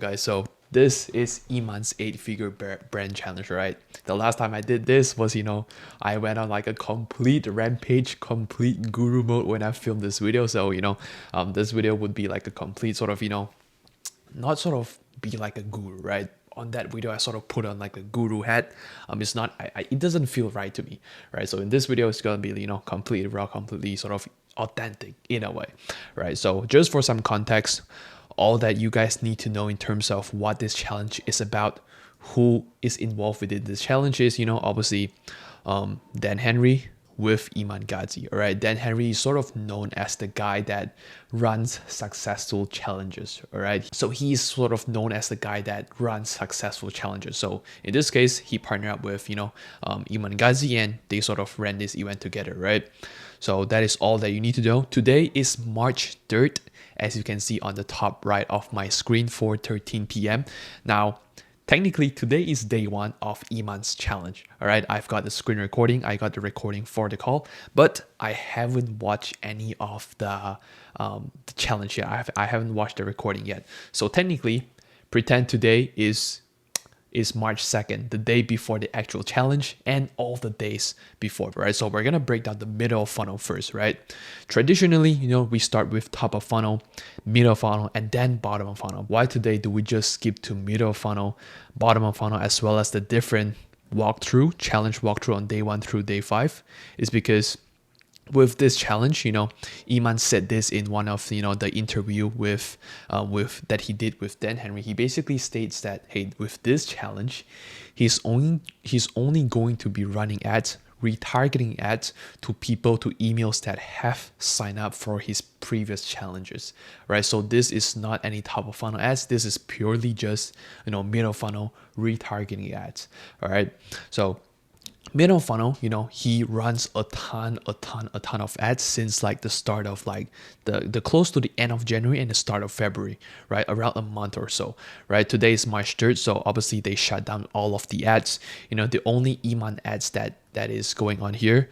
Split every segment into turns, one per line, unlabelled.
Guys, so this is Iman's 8-figure brand challenge, right? The last time I did this was, I went on like a complete rampage, complete guru mode when I filmed this video. So, this video would be like a complete sort of, not sort of be like a guru, right? On that video, I sort of put on like a guru hat. It's not, it doesn't feel right to me, right? So in this video, it's gonna be, completely raw, completely sort of authentic in a way, right? So just for some context, all that you guys need to know in terms of what this challenge is about, who is involved within this challenge is, obviously, Dan Henry with Iman Ghazi. All right, Dan Henry is sort of known as the guy that runs successful challenges. All right, so he's sort of known as the guy that runs successful challenges. So in this case, he partnered up with Iman Ghazi, and they sort of ran this event together. Right, so that is all that you need to know. Today is March 3rd, as you can see on the top right of my screen, 4:13 p.m. Now, technically, today is day one of Iman's challenge. All right, I've got the screen recording. I got the recording for the call, but I haven't watched any of the challenge yet. I haven't watched the recording yet. So technically, pretend today is March 2nd, the day before the actual challenge and all the days before, right? So we're gonna break down the middle of funnel first, right? Traditionally, we start with top of funnel, middle of funnel, and then bottom of funnel. Why today do we just skip to middle of funnel, bottom of funnel, as well as the different challenge walkthrough on day 1 through day 5? Is because with this challenge, Iman said this in one of the interview with that he did with Dan Henry. He basically states that, hey, with this challenge, he's only going to be running ads, retargeting ads to people, to emails that have signed up for his previous challenges, right? So this is not any top of funnel ads. This is purely just middle funnel retargeting ads. All right, so middle funnel, he runs a ton of ads since like the start of like the close to the end of January and the start of February, right? Around a month or so, right? Today is March 3rd, so obviously they shut down all of the ads. The only Iman ads that is going on here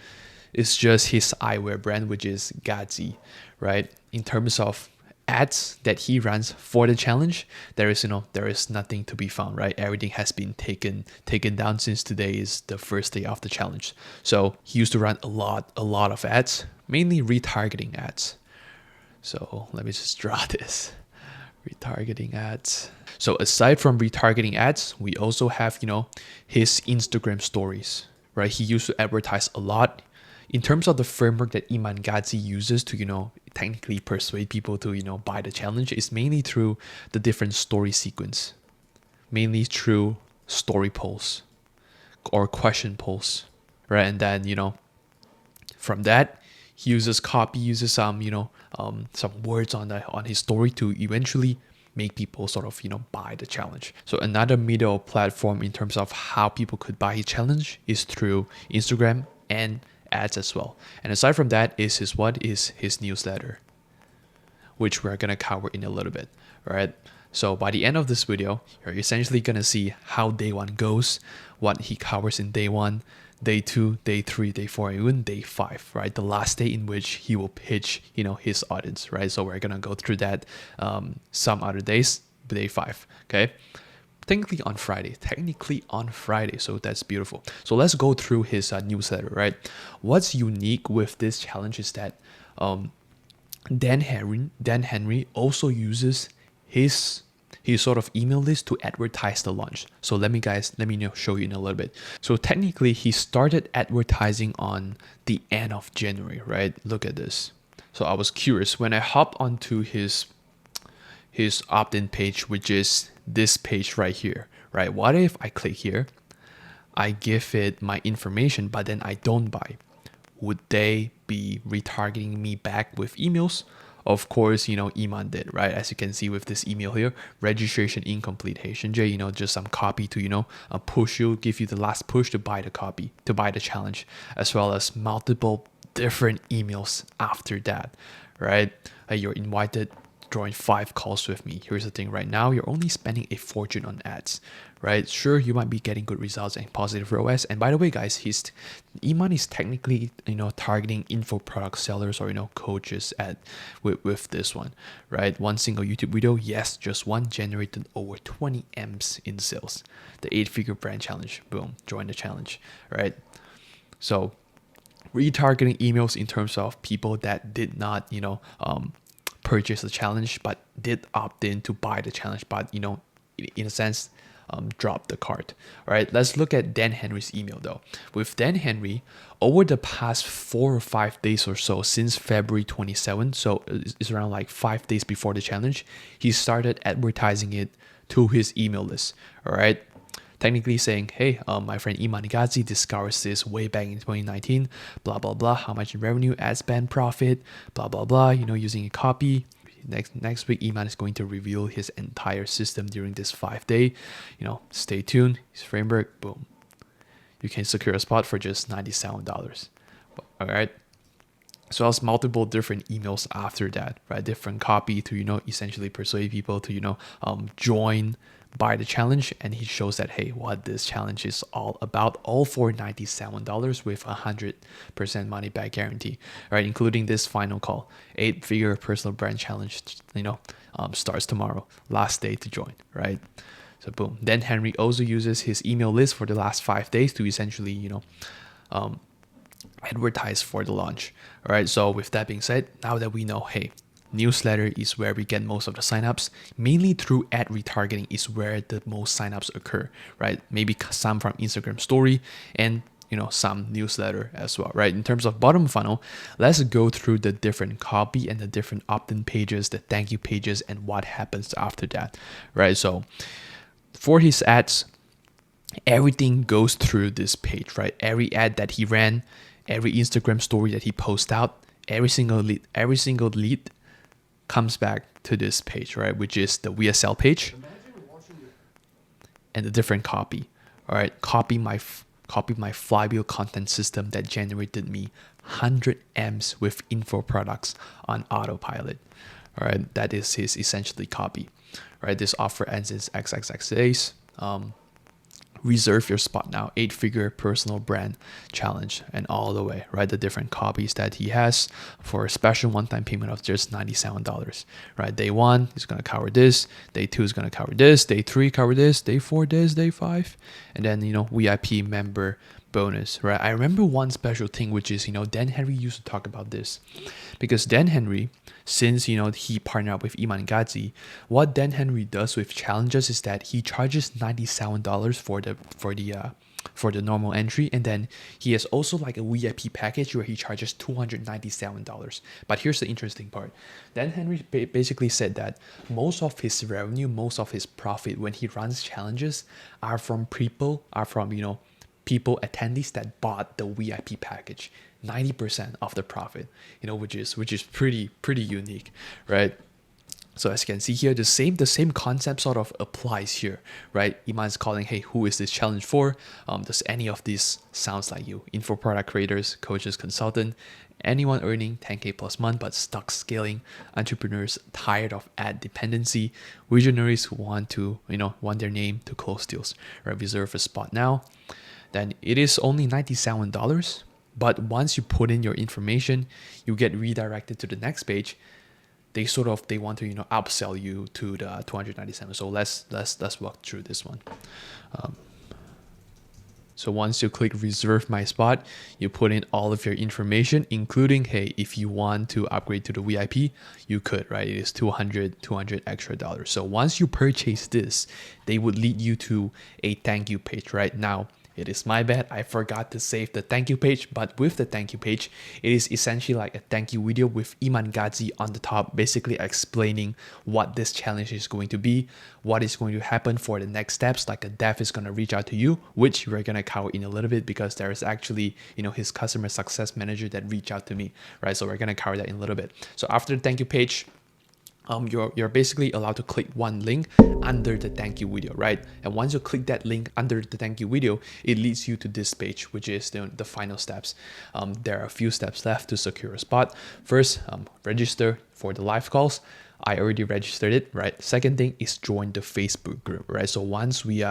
is just his eyewear brand, which is Ghazi, right? In terms of ads that he runs for the challenge, there is nothing to be found, right? Everything has been taken down since today is the first day of the challenge. So he used to run a lot of ads, mainly retargeting ads. So let me just draw this. Retargeting ads. So aside from retargeting ads, we also have his Instagram stories, right? He used to advertise a lot. In terms of the framework that Iman Ghazi uses to, technically persuade people to, buy the challenge, is mainly through the different story sequence, mainly through story polls or question polls, right? And then, from that, he uses some words on his story to eventually make people sort of, buy the challenge. So another middle platform in terms of how people could buy his challenge is through Instagram and ads as well. And aside from that is his newsletter, which we're gonna cover in a little bit. All right, so by the end of this video, you're essentially gonna see how day 1 goes, what he covers in day 1, day 2, day 3, day 4, even day 5, right? The last day in which he will pitch his audience, right? So we're gonna go through that some other days, day 5. Okay, technically on Friday, so that's beautiful. So let's go through his newsletter, right? What's unique with this challenge is that Dan Henry also uses his sort of email list to advertise the launch. So let me show you in a little bit. So technically he started advertising on the end of January, right? Look at this. So I was curious when I hop onto his opt-in page, which is this page right here, right? What if I click here, I give it my information, but then I don't buy? Would they be retargeting me back with emails? Of course, Iman did, right? As you can see with this email here, registration incomplete. Hey, ShennJhay, just some copy to, give you the last push to buy the challenge, as well as multiple different emails after that, right? You're invited join 5 calls with me. Here's the thing, right now you're only spending a fortune on ads, right? Sure, you might be getting good results and positive ROAS. And by the way, guys, Iman is technically, targeting info product sellers or, coaches with this one, right? One single YouTube video, yes, just one, generated over 20 M's in sales. The 8-figure brand challenge, boom, join the challenge, right? So retargeting emails in terms of people that did not, purchase the challenge but did opt in to buy the challenge, but in a sense, drop the cart. All right, let's look at Dan Henry's email though. With Dan Henry, over the past 4 or 5 days or so, since February 27, so it's around like 5 days before the challenge, he started advertising it to his email list. All right, technically saying, hey, my friend Iman discovers this way back in 2019, blah, blah, blah, how much in revenue, ad spend, profit, blah, blah, blah, using a copy. Next week, Iman is going to reveal his entire system during this 5-day. Stay tuned. His framework, boom. You can secure a spot for just $97. All right. So as multiple different emails after that, right? Different copy to, essentially persuade people to, join, buy the challenge. And he shows that, hey, what this challenge is all about, all for $97 with 100% money back guarantee, right? Including this final call, 8-figure personal brand challenge, starts tomorrow, last day to join, right? So boom. Then Henry also uses his email list for the last 5 days to essentially, advertise for the launch. All right, so with that being said, now that we know, hey, newsletter is where we get most of the signups, mainly through ad retargeting is where the most signups occur, right? Maybe some from Instagram story and some newsletter as well, right? In terms of bottom funnel, let's go through the different copy and the different opt-in pages, the thank you pages, and what happens after that, right? So for his ads, everything goes through this page, right? Every ad that he ran, every Instagram story that he posts out, every single lead comes back to this page, right? Which is the VSL page and the different copy. All right, copy my flywheel content system that generated me 100 M's with info products on autopilot. All right, that is his essentially copy. Right, this offer ends in XXX days. Reserve your spot now, 8-figure personal brand challenge, and all the way, right? The different copies that he has for a special one-time payment of just $97, right? Day 1 is going to cover this, day 2 is going to cover this, day 3 cover this, day 4 this, day 5, and then VIP member bonus, right? I remember one special thing, which is Dan Henry used to talk about this, because Dan Henry, since he partnered up with Iman, what Dan Henry does with challenges is that he charges $97 for the normal entry, and then he has also like a VIP package where he charges $297. But here's the interesting part. Dan Henry basically said that most of his revenue, most of his profit when he runs challenges are from people attendees that bought the VIP package. 90% of the profit, which is pretty unique, right? So as you can see here, the same concept sort of applies here, right? Iman's calling, hey, who is this challenge for? Does any of these sounds like you? Info product creators, coaches, consultant, anyone earning 10K plus month but stuck scaling, entrepreneurs tired of ad dependency, visionaries who want their name to close deals, right? Reserve a spot now. Then it is only $97. But once you put in your information, you get redirected to the next page. They want to upsell you to the 297. So let's walk through this one. So once you click reserve my spot, you put in all of your information, including, hey, if you want to upgrade to the VIP, you could, right? It is $200 extra dollars. So once you purchase this, they would lead you to a thank you page. Right now, it is my bad, I forgot to save the thank you page, but with the thank you page, it is essentially like a thank you video with Iman on the top, basically explaining what this challenge is going to be, what is going to happen for the next steps, like a dev is going to reach out to you, which we're going to cover in a little bit because there is actually, his customer success manager that reached out to me, right? So we're going to cover that in a little bit. So after the thank you page, you're basically allowed to click one link under the thank you video, right? And once you click that link under the thank you video, it leads you to this page, which is the final steps. There are a few steps left to secure a spot. First, register for the live calls. I already registered it, right? Second thing is join the Facebook group, right? So once we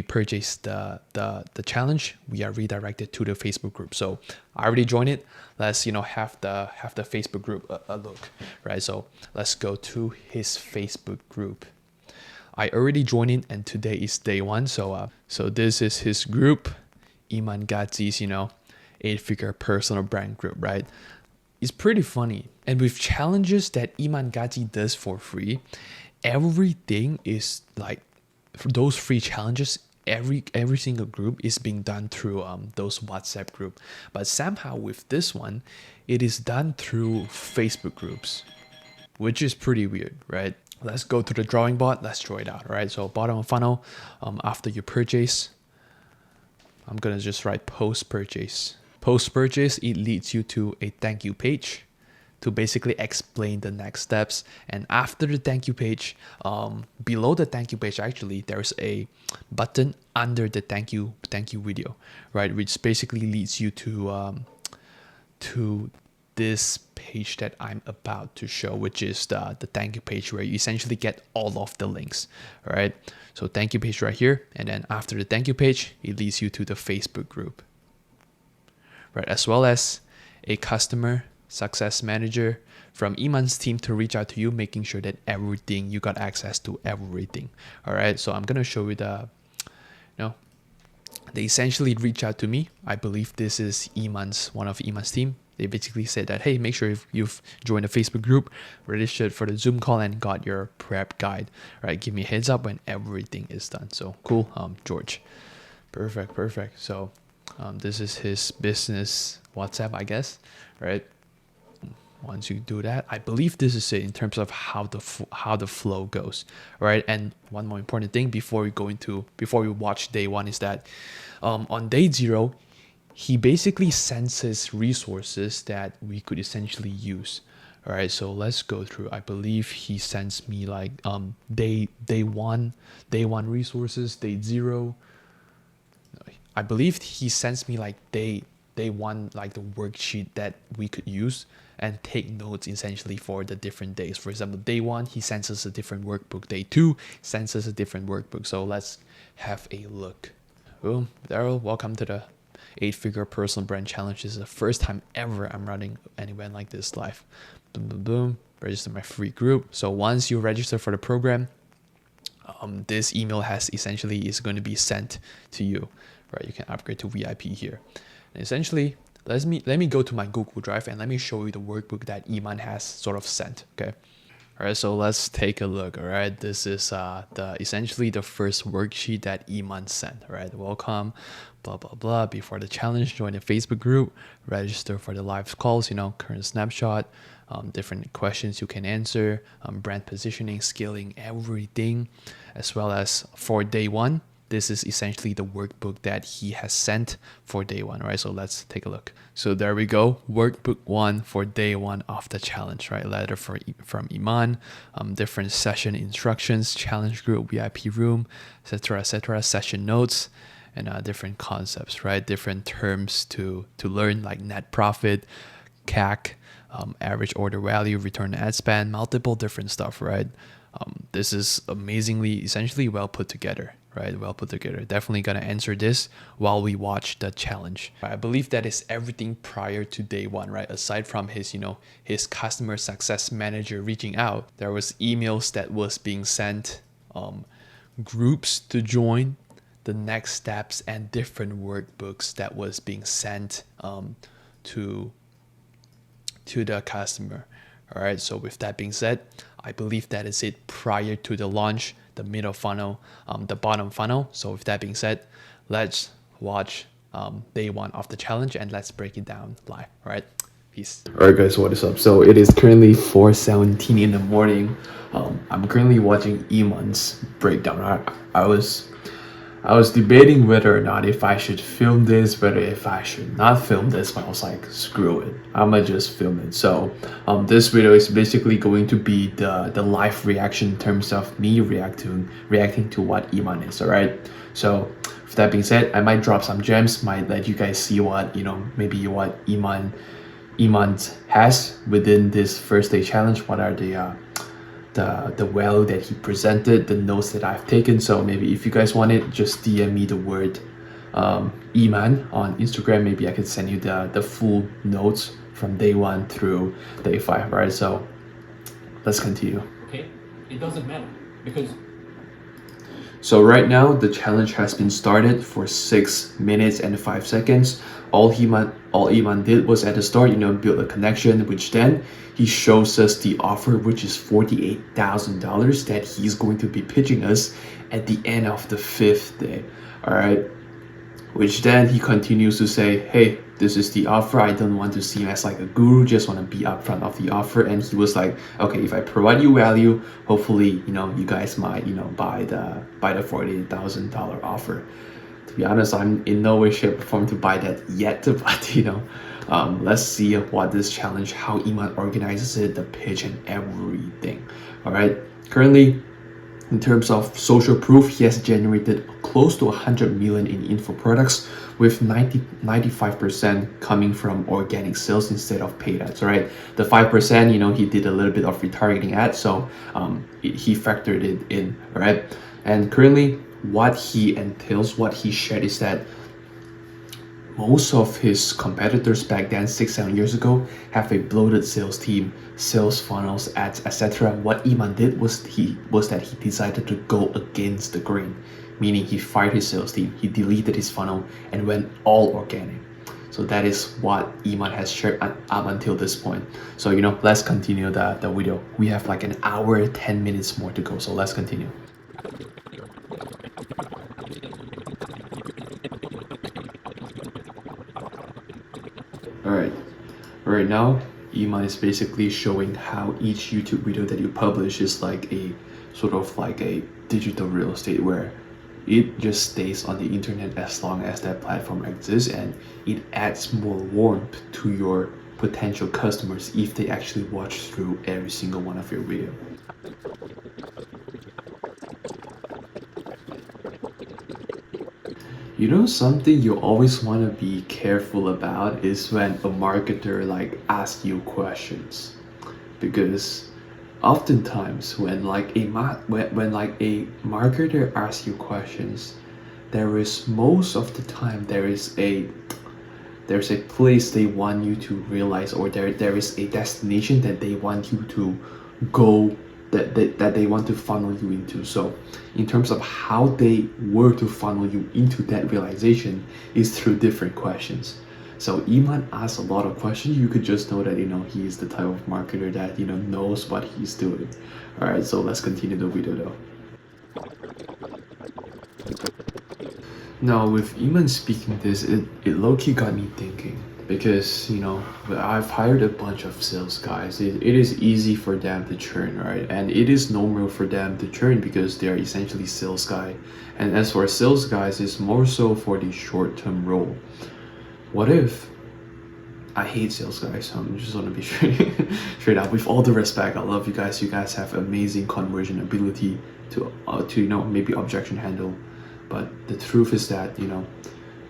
purchase the challenge, we are redirected to the Facebook group. So I already joined it. Let's have the Facebook group a look, right? So let's go to his Facebook group. I already joined it, and today is day one. So this is his group, Iman Gazi's 8-figure personal brand group, right? It's pretty funny, and with challenges that Iman Gazi does for free, everything is like, for those free challenges, every single group is being done through those WhatsApp group. But somehow with this one, it is done through Facebook groups, which is pretty weird, right? Let's go to the drawing board. Let's draw it out, right? So bottom of funnel, after you purchase, I'm gonna just write post purchase. Post purchase, it leads you to a thank you page to basically explain the next steps. And after the thank you page, below the thank you page, actually, there's a button under the thank you video, right? Which basically leads you to this page that I'm about to show, which is the thank you page, where you essentially get all of the links. All right, so thank you page right here, and then after the thank you page, it leads you to the Facebook group, right? As well as a customer success manager from Iman's team to reach out to you, making sure that you got access to everything. All right, so I'm gonna show you they essentially reach out to me. I believe this is one of Iman's team. They basically said that, hey, make sure if you've joined the Facebook group, registered for the Zoom call, and got your prep guide, right? Give me a heads up when everything is done. So cool, George. Perfect. So this is his business WhatsApp, I guess, right? Once you do that, I believe this is it in terms of how the flow goes, right? And one more important thing before we watch day one is that on day 0, he basically sends us resources that we could essentially use. All right, so let's go through. I believe he sends me like day one resources, day 0. I believe he sends me like day 1, like the worksheet that we could use and take notes essentially for the different days. For example, day 1, he sends us a different workbook. Day 2 sends us a different workbook. So let's have a look. Boom, Daryl, welcome to the 8-figure personal brand challenge. This is the first time ever I'm running an event like this live. Boom, register my free group. So once you register for the program, this email is going to be sent to you, right? You can upgrade to VIP here. And essentially, let me go to my Google Drive and let me show you the workbook that Iman has sort of sent. Okay. All right, so let's take a look. All right, this is essentially the first worksheet that Iman sent. All right, welcome, blah blah blah. Before the challenge, join the Facebook group, register for the live calls. Current snapshot, different questions you can answer, brand positioning, scaling, everything, as well as for day 1. This is essentially the workbook that he has sent for day 1, right? So let's take a look. So there we go, workbook 1 for day 1 of the challenge, right? Letter from Iman, different session instructions, challenge group, VIP room, etc., session notes, and different concepts, right? Different terms to learn, like net profit, CAC, average order value, return on ad spend, multiple different stuff, right? This is essentially well put together, right? Well put together. Definitely gonna answer this while we watch the challenge. I believe that is everything prior to day 1, right? Aside from his customer success manager reaching out, there was emails that was being sent, groups to join, the next steps, and different workbooks that was being sent to the customer. All right, so with that being said, I believe that is it prior to the launch, the middle funnel, the bottom funnel. So with that being said, let's watch day 1 of the challenge and let's break it down live. All right, peace. All right, guys, what is up? So it is currently 4:17 in the morning. I'm currently watching Iman's breakdown. I was debating whether or not if I should film this, whether if I should not film this, but I was like, screw it, I'ma just film it. So this video is basically going to be the live reaction in terms of me reacting to what Iman is. All right, so with that being said, I might drop some gems, might let you guys see what maybe what Iman Iman has within this first day challenge, what are the value that he presented, the notes that I've taken. So maybe if you guys want it, just DM me the word Iman on Instagram. Maybe I could send you the full notes from day 1 through day 5, right? So let's continue.
Okay, it doesn't matter because.
So right now the challenge has been started for 6 minutes and 5 seconds. All Iman did was at the start, build a connection, which then he shows us the offer, which is $48,000 that he's going to be pitching us at the end of the 5th day. All right. Which then he continues to say, hey, this is the offer. I don't want to seem as like a guru, just want to be upfront of the offer. And he was like, okay, if I provide you value, hopefully, you guys might, buy the $48,000 offer. To be honest, I'm in no way, shape, or form to buy that yet, but let's see what this challenge, how Iman organizes it, the pitch and everything. All right, currently, in terms of social proof, he has generated close to 100 million in info products, with 95% coming from organic sales instead of paid ads, right? The 5%, he did a little bit of retargeting ads, so he factored it in, right? And currently, what he entails, what he shared is that most of his competitors back then, 6-7 years ago, have a bloated sales team, sales funnels, ads, etc. What Iman did was that he decided to go against the grain, meaning he fired his sales team, he deleted his funnel, and went all organic. So that is what Iman has shared up until this point. So let's continue the video. We have like an hour, 10 minutes more to go. So let's continue. Alright, right now Iman is basically showing how each YouTube video that you publish is like a sort of like a digital real estate, where it just stays on the internet as long as that platform exists, and it adds more warmth to your potential customers if they actually watch through every single one of your videos. Something you always want to be careful about is when a marketer asks you questions, because oftentimes when a marketer asks you questions, most of the time there's a place they want you to realize, or there is a destination that they want you to go, that they want to funnel you into. So in terms of how they were to funnel you into that realization is through different questions. So Iman asks a lot of questions. You could just know that he is the type of marketer that knows what he's doing. All right, so let's continue the video though. Now with Iman speaking this, it low-key got me thinking, because I've hired a bunch of sales guys. It is easy for them to churn, right? And it is normal for them to churn because they're essentially sales guy. And as for sales guys, it's more so for the short-term role. What if I hate sales guys? So I'm just gonna be straight up. With all the respect, I love you guys. You guys have amazing conversion ability to maybe objection handle. But the truth is that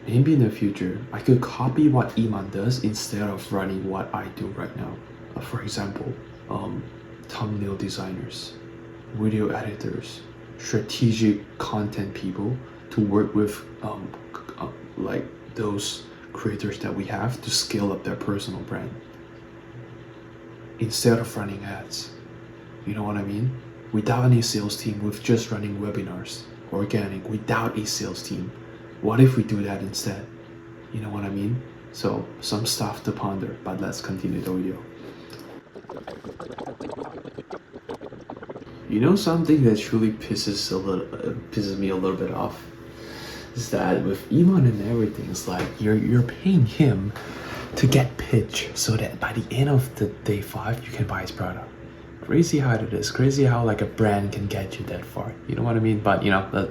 maybe in the future, I could copy what Iman does instead of running what I do right now. For example, thumbnail designers, video editors, strategic content people to work with like those creators that we have to scale up their personal brand instead of running ads. You know what I mean? Without any sales team, with just running webinars, organic, without a sales team. What if we do that instead? You know what I mean? So some stuff to ponder, but let's continue the video. Something that truly pisses me a little bit off is that with Iman and everything, it's like you're paying him to get pitch so that by the end of the day 5 you can buy his product. Crazy how it is. Crazy how like a brand can get you that far. You know what I mean? But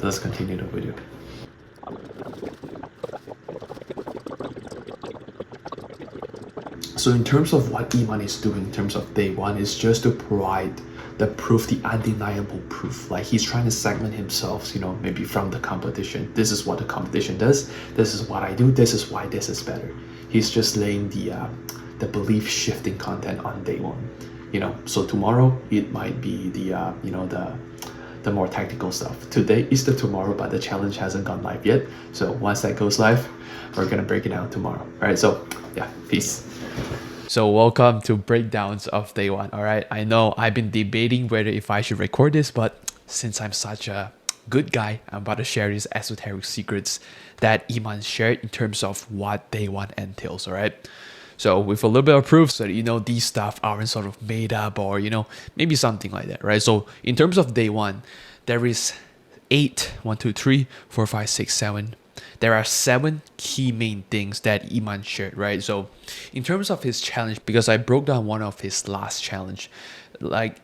let's continue the video. So in terms of what Iman is doing in terms of day 1 is just to provide the proof, the undeniable proof. Like he's trying to segment himself, maybe from the competition. This is what the competition does. This is what I do. This is why this is better. He's just laying the belief shifting content on day one. So tomorrow it might be the more tactical stuff. Today is the tomorrow, but the challenge hasn't gone live yet. So once that goes live, we're gonna break it down tomorrow. All right, so yeah, peace. So welcome to breakdowns of day one. All right, I know I've been debating whether if I should record this, but since I'm such a good guy, I'm about to share these esoteric secrets that Iman shared in terms of what day one entails. All right. So with a little bit of proof so that these stuff aren't sort of made up or maybe something like that, right? So in terms of day one, there is 7. There are 7 key main things that Iman shared, right? So in terms of his challenge, because I broke down one of his last challenge, like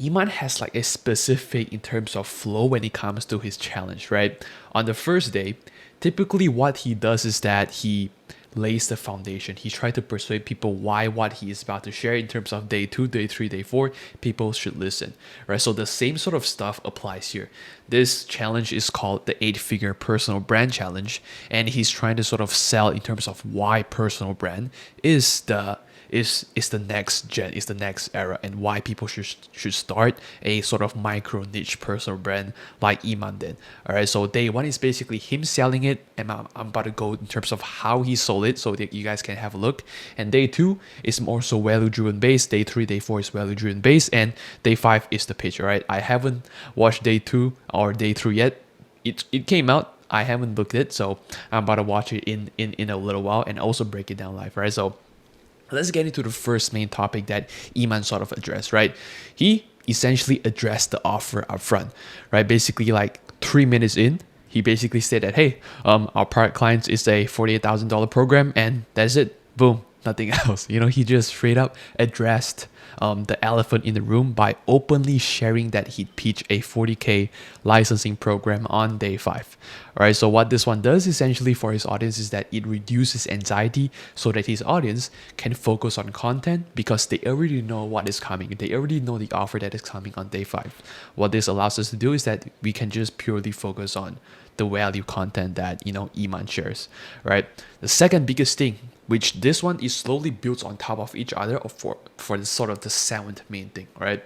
Iman has like a specific in terms of flow when it comes to his challenge, right? On the first day, typically what he does is that he lays the foundation. He tried to persuade people why what he is about to share in terms of day 2, day 3, day 4, people should listen, right? So the same sort of stuff applies here. This challenge is called the 8-figure personal brand challenge, and he's trying to sort of sell in terms of why personal brand is the next gen, is the next era, and why people should start a sort of micro niche personal brand like Iman did. All right, so day 1 is basically him selling it, and I'm about to go in terms of how he sold it so that you guys can have a look. And day 2 is more so value driven based. Day 3, day 4 is value driven based, and day 5 is the pitch. All right, I haven't watched day 2 or day 3 yet. It came out. I haven't looked at it, so I'm about to watch it in a little while and also break it down live. Right, so let's get into the first main topic that Iman sort of addressed, right? He essentially addressed the offer up front, right? Basically, like 3 minutes in, he basically said that, hey, our product clients is a $48,000 program, and that's it. Boom, nothing else. He just straight up addressed the elephant in the room by openly sharing that he'd pitch a $40K licensing program on day 5. All right, so what this one does essentially for his audience is that it reduces anxiety so that his audience can focus on content because they already know what is coming. They already know the offer that is coming on day 5. What this allows us to do is that we can just purely focus on the value content that Iman shares, right? The second biggest thing, which this one is slowly built on top of each other for the sort of the 7th main thing, right?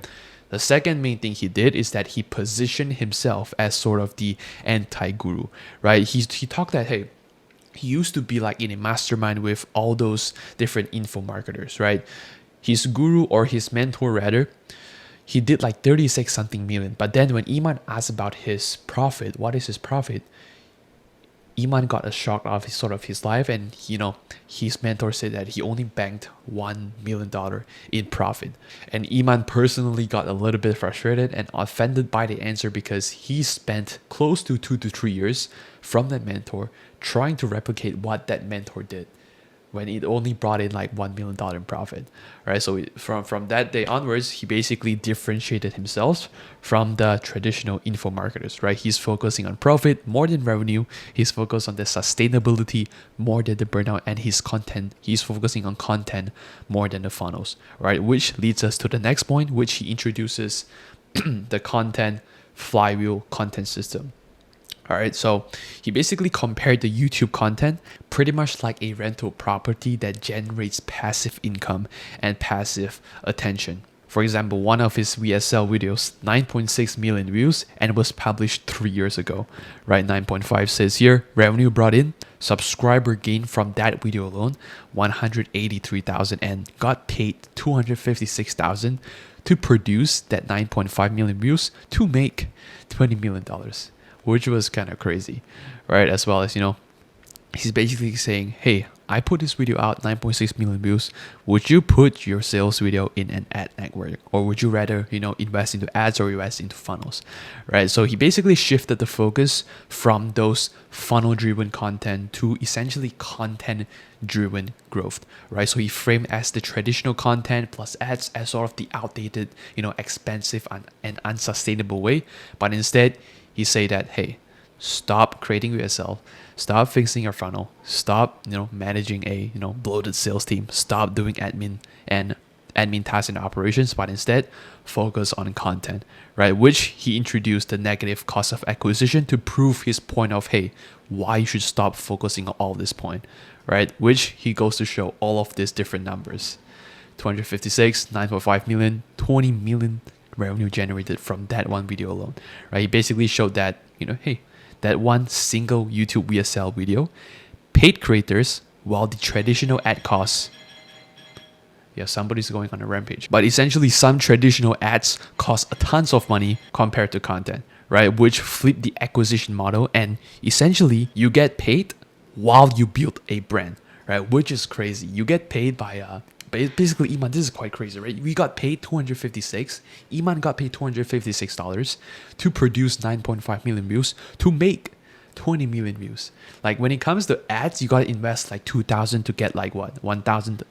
The second main thing he did is that he positioned himself as sort of the anti-guru, right? He talked that, hey, he used to be like in a mastermind with all those different info marketers, right? His guru, or his mentor rather, he did like 36 something million. But then when Iman asked about his profit, what is his profit? Iman got a shock of his life, and his mentor said that he only banked $1 million in profit. And Iman personally got a little bit frustrated and offended by the answer because he spent close to 2 to 3 years from that mentor trying to replicate what that mentor did, when it only brought in like $1 million in profit, right? So from that day onwards, he basically differentiated himself from the traditional info marketers, right? He's focusing on profit more than revenue. He's focused on the sustainability more than the burnout, and his content, he's focusing on content more than the funnels, right? Which leads us to the next point, which he introduces the content flywheel content system. All right, so he basically compared the YouTube content pretty much like a rental property that generates passive income and passive attention. For example, one of his VSL videos, 9.6 million views, and was published 3 years ago, right? 9.5 says here, revenue brought in, subscriber gain from that video alone, 183,000, and got paid 256,000 to produce that 9.5 million views to make $20 million. Which was kind of crazy, right? As well as, he's basically saying, hey, I put this video out, 9.6 million views. Would you put your sales video in an ad network? Or would you rather, invest into ads or invest into funnels, right? So he basically shifted the focus from those funnel-driven content to essentially content-driven growth, right? So he framed as the traditional content plus ads as sort of the outdated, expensive and unsustainable way. But instead, he say that, hey, stop creating yourself, stop fixing your funnel, stop managing a bloated sales team, stop doing admin tasks and operations, but instead focus on content, right? Which he introduced the negative cost of acquisition to prove his point of, hey, why you should stop focusing on all this point, right? Which he goes to show all of these different numbers. 256, 9.5 million, 20 million revenue generated from that one video alone, right? He basically showed that, hey, that one single YouTube VSL video paid creators while the traditional ad costs, yeah, somebody's going on a rampage. But essentially, some traditional ads cost a tons of money compared to content, right? Which flip the acquisition model, and essentially you get paid while you build a brand, right? Which is crazy. You get paid by basically, Iman, this is quite crazy, right? We got paid 256. Iman got paid $256 to produce 9.5 million views to make 20 million views. Like when it comes to ads, you gotta invest like 2,000 to get like what 1,000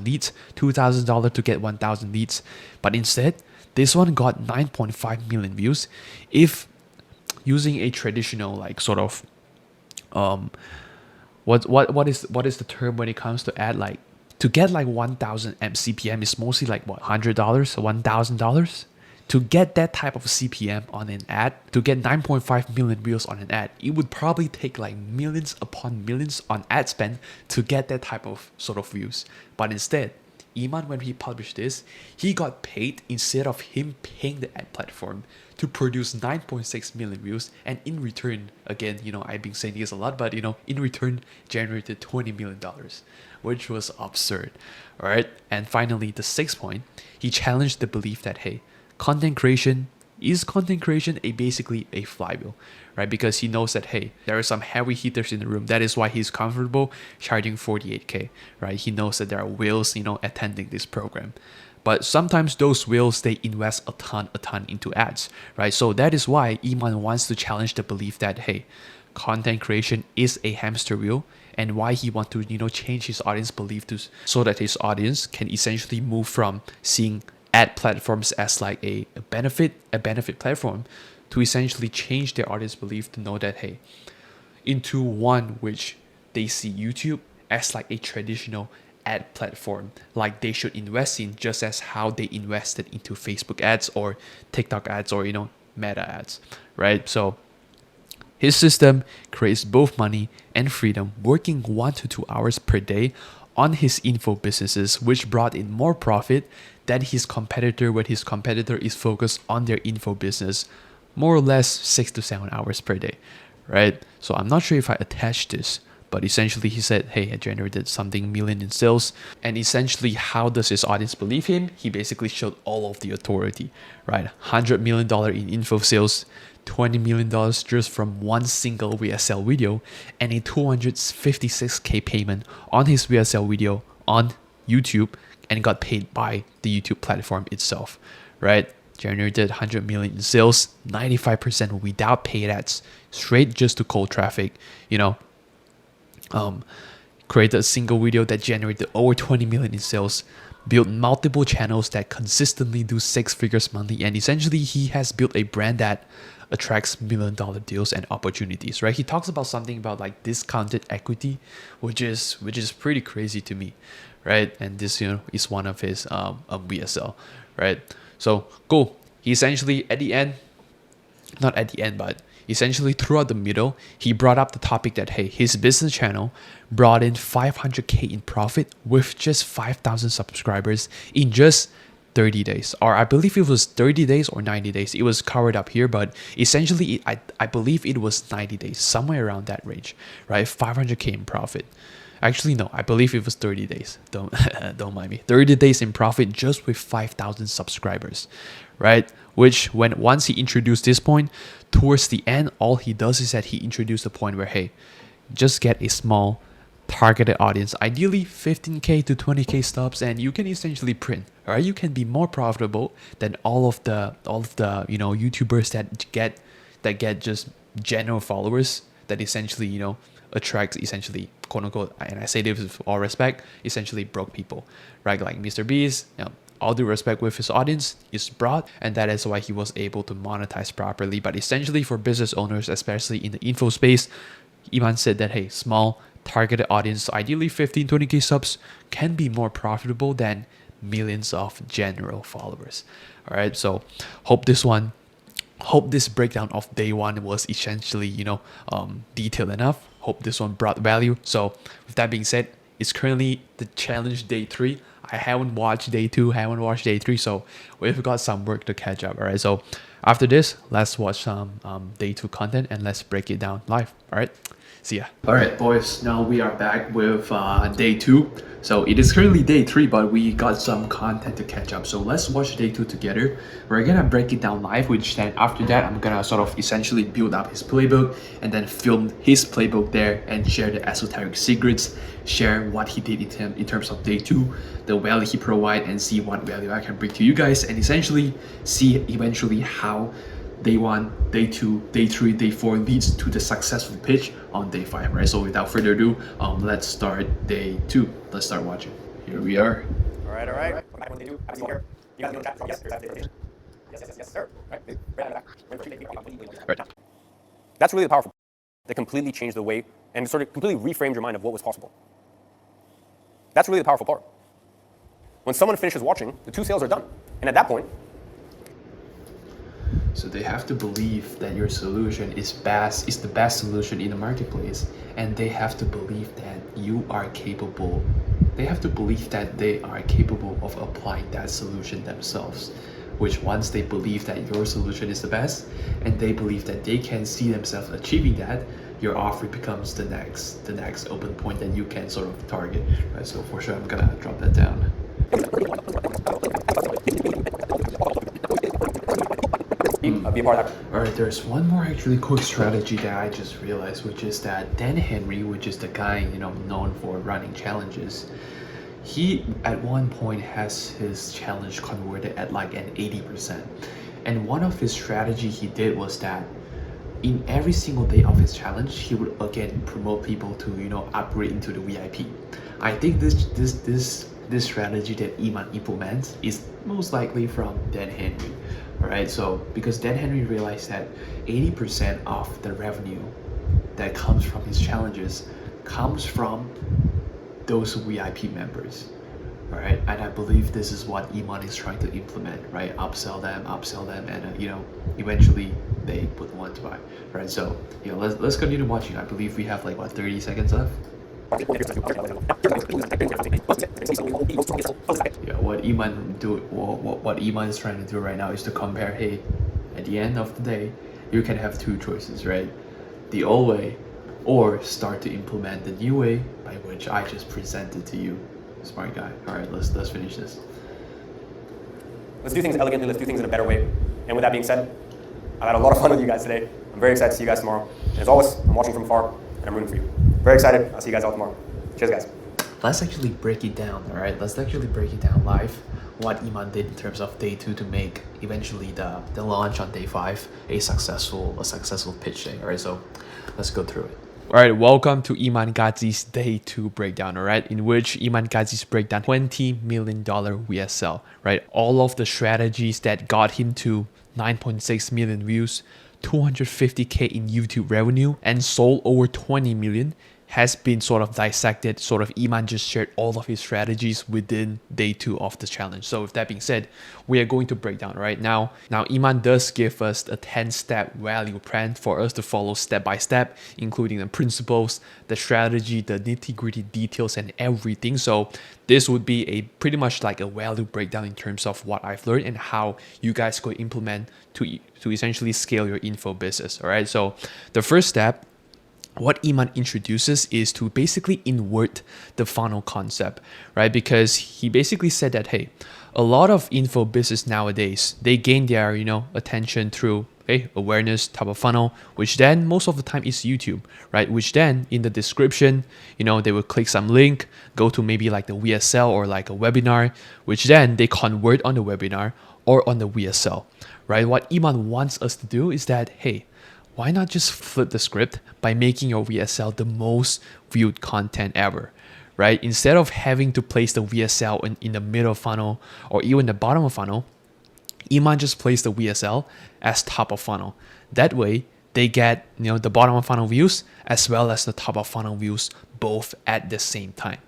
leads, $2,000 to get 1,000 leads. But instead, this one got 9.5 million views. If using a traditional like sort of what is the term when it comes to ad, like to get like 1,000 CPM is mostly like what, $100, $1,000. To get that type of CPM on an ad, to get 9.5 million views on an ad, it would probably take like millions upon millions on ad spend to get that type of sort of views. But instead, Iman, when he published this, he got paid instead of him paying the ad platform to produce 9.6 million views, and in return, again, I've been saying this a lot, but in return generated $20 million, which was absurd. All right. And finally, the sixth point, he challenged the belief that, hey, content creation basically a flywheel, right? Because he knows that, hey, there are some heavy hitters in the room. That is why he's comfortable charging 48K, right? He knows that there are whales, attending this program. But sometimes those whales, they invest a ton into ads, right? So that is why Iman wants to challenge the belief that, hey, content creation is a hamster wheel, and why he wants to, change his audience belief so that his audience can essentially move from seeing ad platforms as like a benefit platform to essentially change their audience belief to know that, hey, into one which they see YouTube as like a traditional ad platform, like they should invest in, just as how they invested into Facebook ads or TikTok ads or Meta ads, right? So his system creates both money and freedom, working 1 to 2 hours per day on his info businesses, which brought in more profit than his competitor, when his competitor is focused on their info business more or less 6 to 7 hours per day, right? So I'm not sure if I attached this, but essentially he said, hey, I generated something million in sales. And essentially, how does his audience believe him? He basically showed all of the authority, right? $100 million in info sales, $20 million just from one single VSL video, and a 256K payment on his VSL video on YouTube, and got paid by the YouTube platform itself, right? Generated 100 million in sales, 95% without paid ads, straight just to cold traffic, created a single video that generated over 20 million in sales, built multiple channels that consistently do 6 figures monthly, and essentially he has built a brand that attracts $1 million deals and opportunities, right? He talks about something about like discounted equity, which is pretty crazy to me, right? And this is one of his VSL, right? So cool. He essentially but essentially throughout the middle, he brought up the topic that, hey, his business channel brought in 500K in profit with just 5,000 subscribers in just 30 days, or I believe it was 30 days or 90 days. It was covered up here, but essentially I believe it was 90 days, somewhere around that range, right? 500K in profit. Actually, no, I believe it was 30 days. Don't mind me. 30 days in profit just with 5,000 subscribers, right? Which once he introduced this point, towards the end, all he does is that he introduced a point where, hey, just get a small targeted audience, ideally 15K to 20K subs, and you can essentially print, right? You can be more profitable than all of the YouTubers that get just general followers that essentially attracts essentially, quote unquote, and I say this with all respect, essentially broke people, right? Like Mr. Beast, all due respect with his audience is broad, and that is why he was able to monetize properly. But essentially for business owners, especially in the info space, Iman said that, hey, small targeted audience, ideally 15-20K subs, can be more profitable than millions of general followers. All right, so hope this one Hope this breakdown of day one was essentially, detailed enough. Hope this one brought value. So with that being said, it's currently the challenge day 3. I haven't watched day 2, haven't watched day 3, so we've got some work to catch up. All right, so after this, let's watch some day 2 content and let's break it down live. All right, see ya. All right, boys, now we are back with day 2. So it is currently day 3, but we got some content to catch up. So let's watch day 2 together. We're gonna break it down live, which then after that, I'm gonna sort of essentially build up his playbook and then film his playbook there and share the esoteric secrets, share what he did in terms of day 2, the value he provide, and see what value I can bring to you guys, and essentially see eventually how day 1, day 2, day 3, day 4 leads to the successful pitch on day 5, right? So without further ado, let's start day 2. Let's start watching. Here we are.
All right. Welcome back to day 2. Happy to be here. You guys know the chat? Yes, sir.
Right.
That's really the powerful. That completely changed the way and sort of completely reframed your mind of what was possible. That's really the powerful part. When someone finishes watching, the 2 sales are done. And at that point,
so they have to believe that your solution is the best solution in the marketplace, and they have to believe that you are capable. They have to believe that they are capable of applying that solution themselves. Which once they believe that your solution is the best, and they believe that they can see themselves achieving that, your offer becomes the next open point that you can sort of target. Right. So for sure, I'm gonna drop that down.
be a part of that.
Alright, there's one more actually quick strategy that I just realized, which is that Dan Henry, which is the guy known for running challenges, he at one point has his challenge converted at like an 80%. And one of his strategy he did was that in every single day of his challenge, he would again promote people to upgrade into the VIP. I think this strategy that Iman implements is most likely from Dan Henry. Alright, so because Dan Henry realized that 80% of the revenue that comes from his challenges comes from those VIP members. Alright, and I believe this is what Iman is trying to implement, right? Upsell them, and eventually they put one to buy. Right, so let's continue watching. I believe we have like 30 seconds left. Yeah, what Iman is trying to do right now is to compare, hey, at the end of the day, you can have 2 choices, right? The old way, or start to implement the new way by which I just presented to you. Smart guy. All right, let's finish this.
Let's do things elegantly. Let's do things in a better way. And with that being said, I've had a lot of fun with you guys today. I'm very excited to see you guys tomorrow. And as always, I'm watching from afar and I'm rooting for you. Very excited. I'll see you guys all tomorrow. Cheers, guys.
Let's actually break it down, all right? Let's actually break it down live. What Iman did in terms of day 2 to make eventually the launch on day 5 a successful pitch day. All right, so let's go through it. All right, welcome to Iman Gadzhi's day 2 breakdown, all right, in which Iman Gadzhi's breakdown $20 million VSL, right? All of the strategies that got him to 9.6 million views, 250K in YouTube revenue, and sold over 20 million has been sort of dissected. Sort of Iman just shared all of his strategies within day 2 of the challenge. So with that being said, we are going to break down right now. Now Iman does give us a 10-step value plan for us to follow step by step, including the principles, the strategy, the nitty-gritty details, and everything. So this would be a pretty much like a value breakdown in terms of what I've learned and how you guys could implement to essentially scale your info business. All right. So the first step, what Iman introduces is to basically invert the funnel concept, right? Because he basically said that, hey, a lot of info business nowadays, they gain their, attention through awareness type of funnel, which then most of the time is YouTube, right? Which then in the description, they will click some link, go to maybe like the VSL or like a webinar, which then they convert on the webinar or on the VSL, right? What Iman wants us to do is that, hey, why not just flip the script by making your VSL the most viewed content ever, right? Instead of having to place the VSL in the middle funnel or even the bottom of funnel, Iman just place the VSL as top of funnel. That way, they get the bottom of funnel views as well as the top of funnel views both at the same time,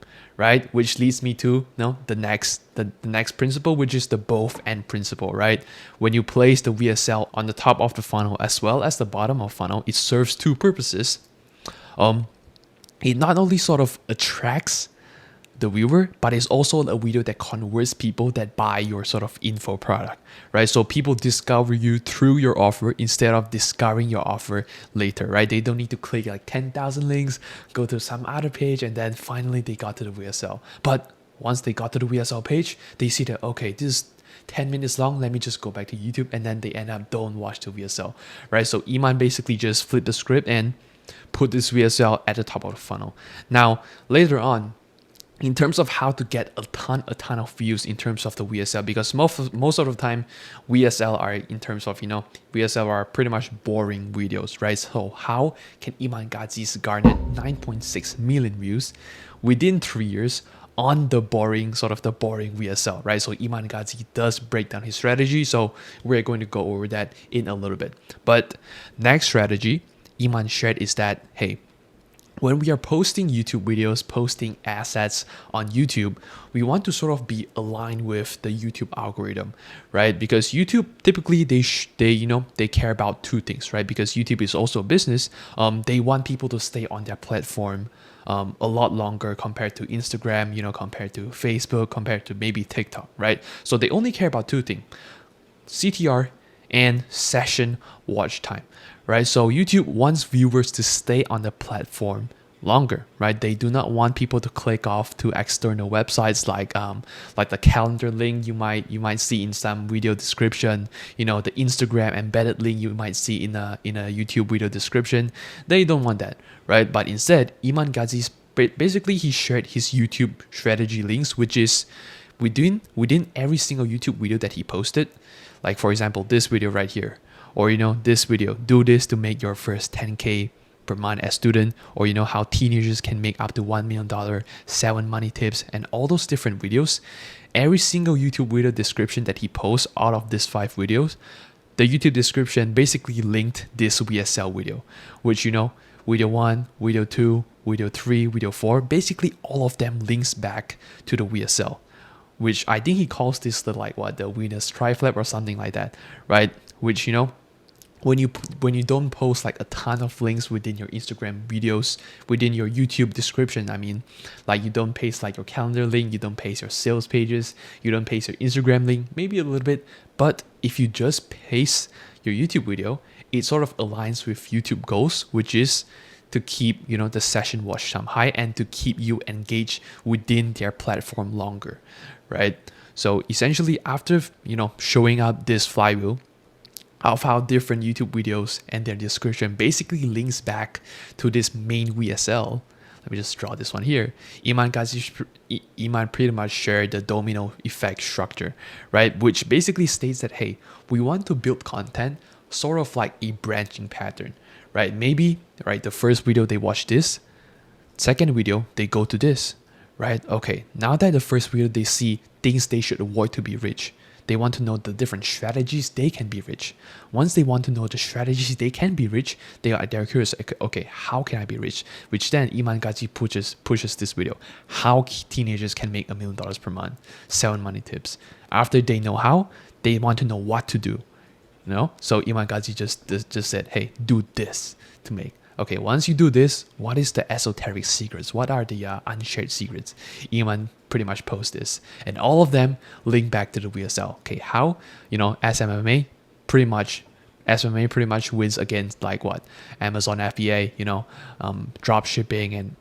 right? Which leads me to the next principle, which is the both end principle, right? When you place the VSL on the top of the funnel as well as the bottom of funnel, it serves two purposes. It not only sort of attracts the viewer, but it's also a video that converts people that buy your sort of info product, right? So people discover you through your offer instead of discovering your offer later, right? They don't need to click like 10,000 links, go to some other page, and then finally they got to the VSL. But once they got to the VSL page, they see that, okay, this is 10 minutes long, let me just go back to YouTube, and then they end up don't watch the VSL, right? So Iman basically just flipped the script and put this VSL at the top of the funnel. Now, later on, in terms of how to get a ton of views in terms of the VSL, because most of the time VSL are in terms of, VSL are pretty much boring videos, right? So how can Iman Gadzhi's garner 9.6 million views within 3 years on the boring VSL, right? So Iman Gadzhi does break down his strategy, so we're going to go over that in a little bit. But next strategy Iman shared is that, hey, when we are posting YouTube videos, posting assets on YouTube, we want to sort of be aligned with the YouTube algorithm, right? Because YouTube typically they care about two things, right? Because YouTube is also a business. They want people to stay on their platform a lot longer compared to Instagram, compared to Facebook, compared to maybe TikTok, right? So they only care about two things: CTR and session watch time, right? So YouTube wants viewers to stay on the platform longer, right? They do not want people to click off to external websites like the calendar link you might see in some video description, the Instagram embedded link you might see in a YouTube video description. They don't want that, right? But instead, Iman Gadzhi basically he shared his YouTube strategy links, which is within every single YouTube video that he posted. Like, for example, this video right here, or this video, do this to make your first 10K per month as student, or how teenagers can make up to $1 million, 7 money tips, and all those different videos. Every single YouTube video description that he posts out of these 5 videos, the YouTube description basically linked this VSL video, which video 1, video 2, video 3, video 4, basically all of them links back to the VSL, which I think he calls this the Venus triflap or something like that, right? Which when you don't post like a ton of links within your Instagram videos, within your YouTube description, I mean, like you don't paste like your calendar link, you don't paste your sales pages, you don't paste your Instagram link, maybe a little bit, but if you just paste your YouTube video, it sort of aligns with YouTube goals, which is to keep the session watch time high and to keep you engaged within their platform longer, right? So essentially, after showing up this flywheel of how different YouTube videos and their description basically links back to this main VSL, let me just draw this one here. Iman pretty much shared the domino effect structure, right? Which basically states that, hey, we want to build content sort of like a branching pattern, right? Maybe, right, the first video they watch this, second video they go to this, right? Okay, now that the first video they see things they should avoid to be rich, they want to know the different strategies they can be rich. Once they want to know the strategies they can be rich, they're curious, okay, how can I be rich? Which then Iman Gadzhi pushes this video. How teenagers can make $1 million per month, 7 money tips. After they know how, they want to know what to do. So Iman Gadzhi just said, hey, do this to make. Okay, once you do this, what is the esoteric secrets? What are the unshared secrets? Iman pretty much posts this, and all of them link back to the VSL. Okay, how? SMMA pretty much wins against like what? Amazon FBA, drop shipping, and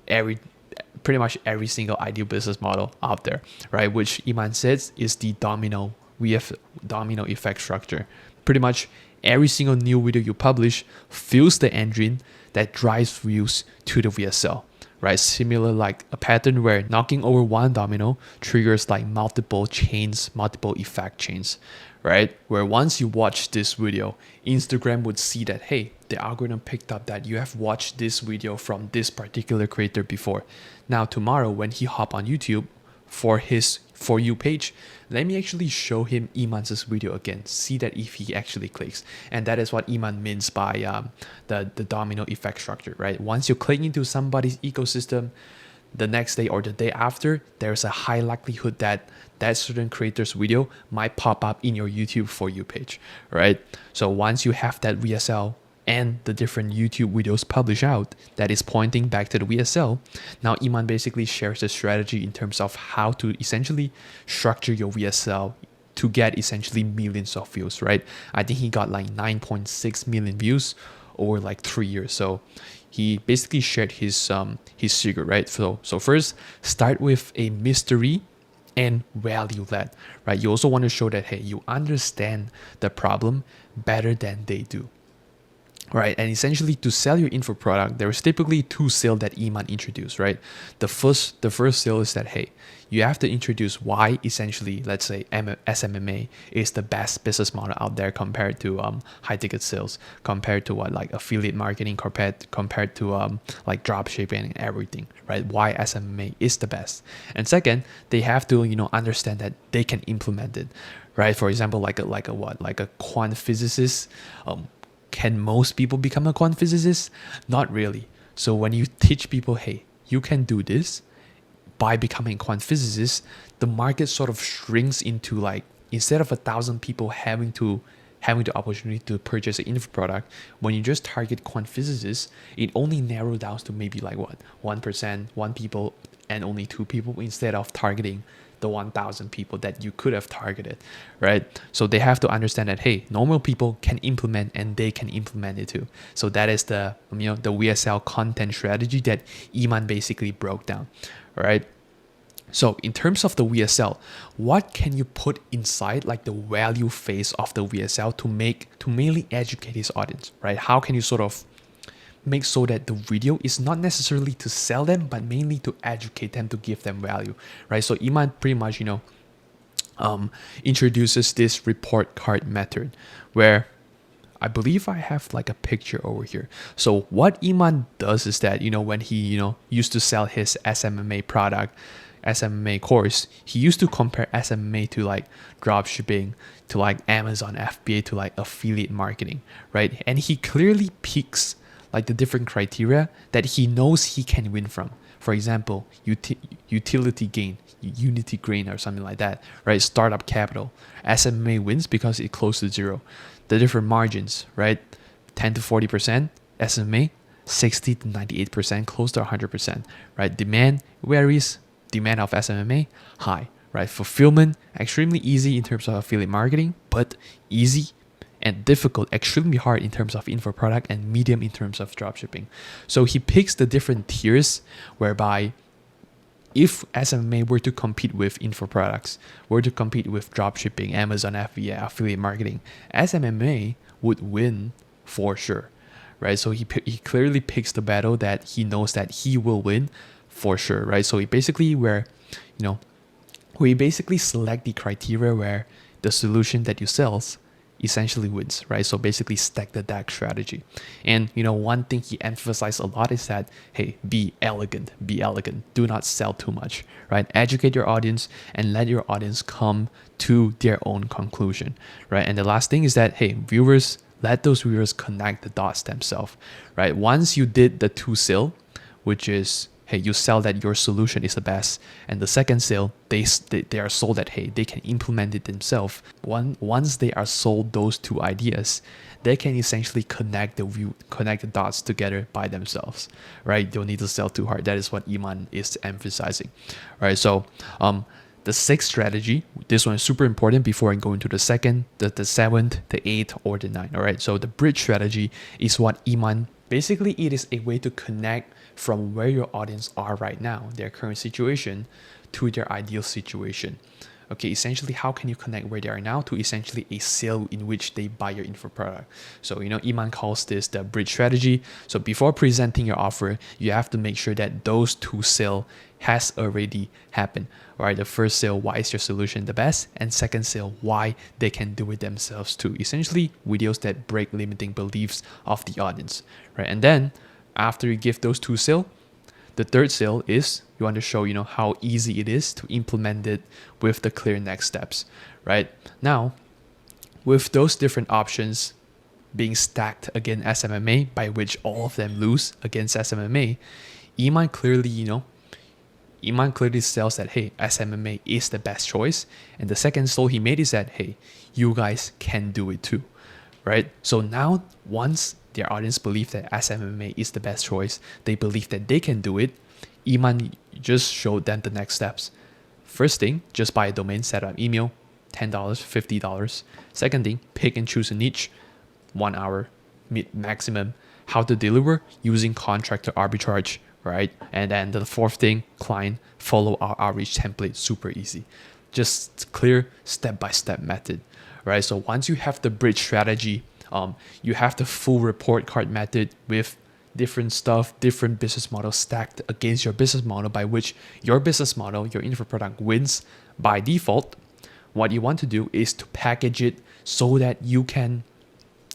pretty much every single ideal business model out there, right? Which Iman says is the domino effect structure. Pretty much every single new video you publish fuels the engine that drives views to the VSL, right? Similar like a pattern where knocking over one domino triggers like multiple effect chains, right? Where once you watch this video, Instagram would see that, hey, the algorithm picked up that you have watched this video from this particular creator before. Now tomorrow when he hop on YouTube for his For You page, let me actually show him Iman's video again, see that if he actually clicks. And that is what Iman means by the domino effect structure, right? Once you click into somebody's ecosystem, the next day or the day after, there's a high likelihood that that certain creator's video might pop up in your YouTube For You page, right? So once you have that VSL and the different YouTube videos published out that is pointing back to the VSL, now Iman basically shares the strategy in terms of how to essentially structure your VSL to get essentially millions of views, right? I think he got like 9.6 million views over like 3 years. So he basically shared his secret, right? So first, start with a mystery and value led, right? You also want to show that, hey, you understand the problem better than they do. Right, and essentially to sell your info product, there is typically two sales that Iman introduced, right? The first sale is that, hey, you have to introduce why essentially, let's say SMMA is the best business model out there compared to high ticket sales, compared to what, like affiliate marketing, compared to like drop shipping and everything, right? Why SMMA is the best. And second, they have to, you know, understand that they can implement it, right? For example, like a quant physicist. Can most people become a quant physicist? Not really. So when you teach people, hey, you can do this by becoming a quant physicist, the market sort of shrinks into, like, instead of 1,000 people having the opportunity to purchase an info product, when you just target quant physicists, it only narrows down to maybe like what, 1%, 1 people and only 2 people, instead of targeting the 1,000 people that you could have targeted, right? So they have to understand that, hey, normal people can implement and they can implement it too. So that is the, you know, the VSL content strategy that Iman basically broke down, all right? So in terms of the VSL, what can you put inside like the value phase of the VSL to mainly educate his audience, right? How can you sort of make so that the video is not necessarily to sell them, but mainly to educate them, to give them value, right? So Iman pretty much, you know, introduces this report card method, where I believe I have like a picture over here. So what Iman does is that, you know, when he, you know, used to sell his SMMA product, SMMA course, he used to compare SMMA to like drop shipping, to like Amazon FBA, to like affiliate marketing, right? And he clearly picks like the different criteria that he knows he can win from. For example, utility gain, unity gain, or something like that, right? Startup capital. SMA wins because it close to zero. The different margins, right? 10 to 40%. SMA 60 to 98%, close to 100%, right? Demand varies. Demand of SMMA high, right? Fulfillment extremely easy in terms of affiliate marketing, but easy and difficult, extremely hard in terms of info product, and medium in terms of dropshipping. So he picks the different tiers, whereby if SMMA were to compete with info products, were to compete with dropshipping, Amazon FBA, affiliate marketing, SMMA would win for sure, right? So he clearly picks the battle that he knows that he will win for sure, right? So he basically we basically select the criteria where the solution that you sells essentially wins, right? So basically stack the deck strategy. And you know, one thing he emphasized a lot is that, hey, be elegant. Do not sell too much, right? Educate your audience and let your audience come to their own conclusion, right? And the last thing is that, hey, viewers, let those viewers connect the dots themselves, right? Once you did the 2 sale, which is, hey, you sell that your solution is the best, and the second sale, they are sold that, hey, they can implement it themselves. Once they are sold those 2 ideas, they can essentially connect the dots together by themselves, right? You don't need to sell too hard. That is what Iman is emphasizing, right? So the 6th strategy, this one is super important before I go into the 2nd, the 7th, the 8th, or the 9th, all right? So the bridge strategy is what Iman, basically it is a way to connect from where your audience are right now, their current situation, to their ideal situation. Okay, essentially, how can you connect where they are now to essentially a sale in which they buy your info product? So, you know, Iman calls this the bridge strategy. So before presenting your offer, you have to make sure that those 2 sales has already happened. All right, the first sale, why is your solution the best? And second sale, why they can do it themselves too. Essentially, videos that break limiting beliefs of the audience, right? And then after you give those 2 sales, the 3rd sale is you want to show, you know, how easy it is to implement it with the clear next steps, right? Now, with those different options being stacked against SMMA, by which all of them lose against SMMA, Iman clearly, you know, Iman clearly sells that, hey, SMMA is the best choice. And the second sell he made is that, hey, you guys can do it too, right? So now once their audience believe that SMMA is the best choice, they believe that they can do it, Iman just showed them the next steps. First thing, just buy a domain, set up email, $10, $50. Second thing, pick and choose a niche, 1 hour maximum. How to deliver? Using contractor arbitrage, right? And then the fourth thing, client, follow our outreach template, super easy. Just clear step-by-step method, right? So once you have the bridge strategy, you have the full report card method with different stuff, different business models stacked against your business model, by which your business model, your info product wins by default. What you want to do is to package it so that you can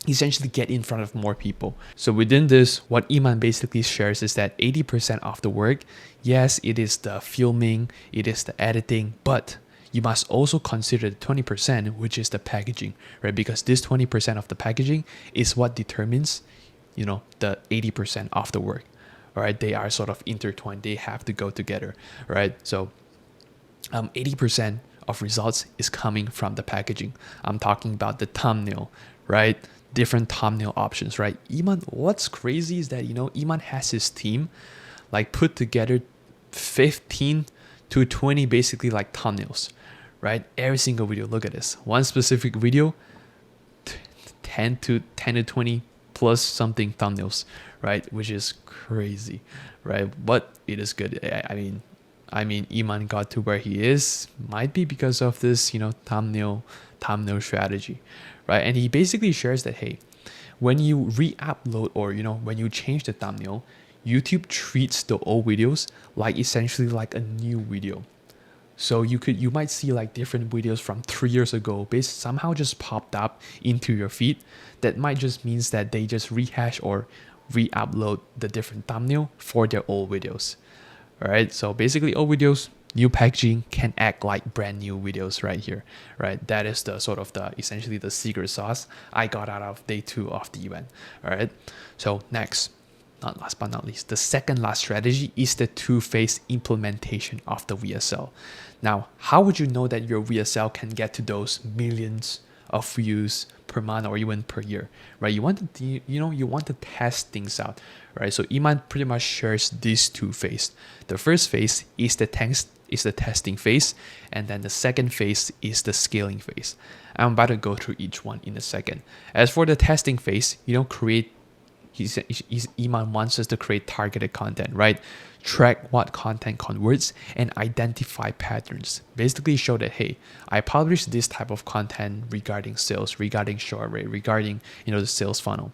essentially get in front of more people. So within this, what Iman basically shares is that 80% of the work, yes, it is the filming, it is the editing, but you must also consider the 20%, which is the packaging, right? Because this 20% of the packaging is what determines, the 80% of the work, right? They are sort of intertwined. They have to go together, right? So 80% of results is coming from the packaging. I'm talking about the thumbnail, right? Different thumbnail options, right? Iman, what's crazy is that, Iman has his team like put together 15 to 20 basically like thumbnails, right? Every single video, look at this. One specific video, 10 to 20 plus something thumbnails, right? Which is crazy, right? But it is good. I mean, Iman got to where he is, might be because of this, thumbnail strategy, right? And he basically shares that, hey, when you re-upload or, when you change the thumbnail, YouTube treats the old videos like essentially like a new video. So you might see like different videos from 3 years ago somehow just popped up into your feed. That might just means that they just rehash or re-upload the different thumbnail for their old videos. All right, so basically old videos, new packaging can act like brand new videos right here, right? That is the sort of essentially the secret sauce I got out of day 2 of the event. All right, so next, not last but not least, the second last strategy is the two-phase implementation of the VSL. Now, how would you know that your VSL can get to those millions of views per month or even per year, right? You want to test things out, right? So Iman pretty much shares these two phases. The first phase is the testing phase, and then the second phase is the scaling phase. I'm about to go through each one in a second. As for the testing phase, Iman wants us to create targeted content, right? Track what content converts and identify patterns. Basically show that, hey, I publish this type of content regarding sales, regarding short rate, regarding, the sales funnel.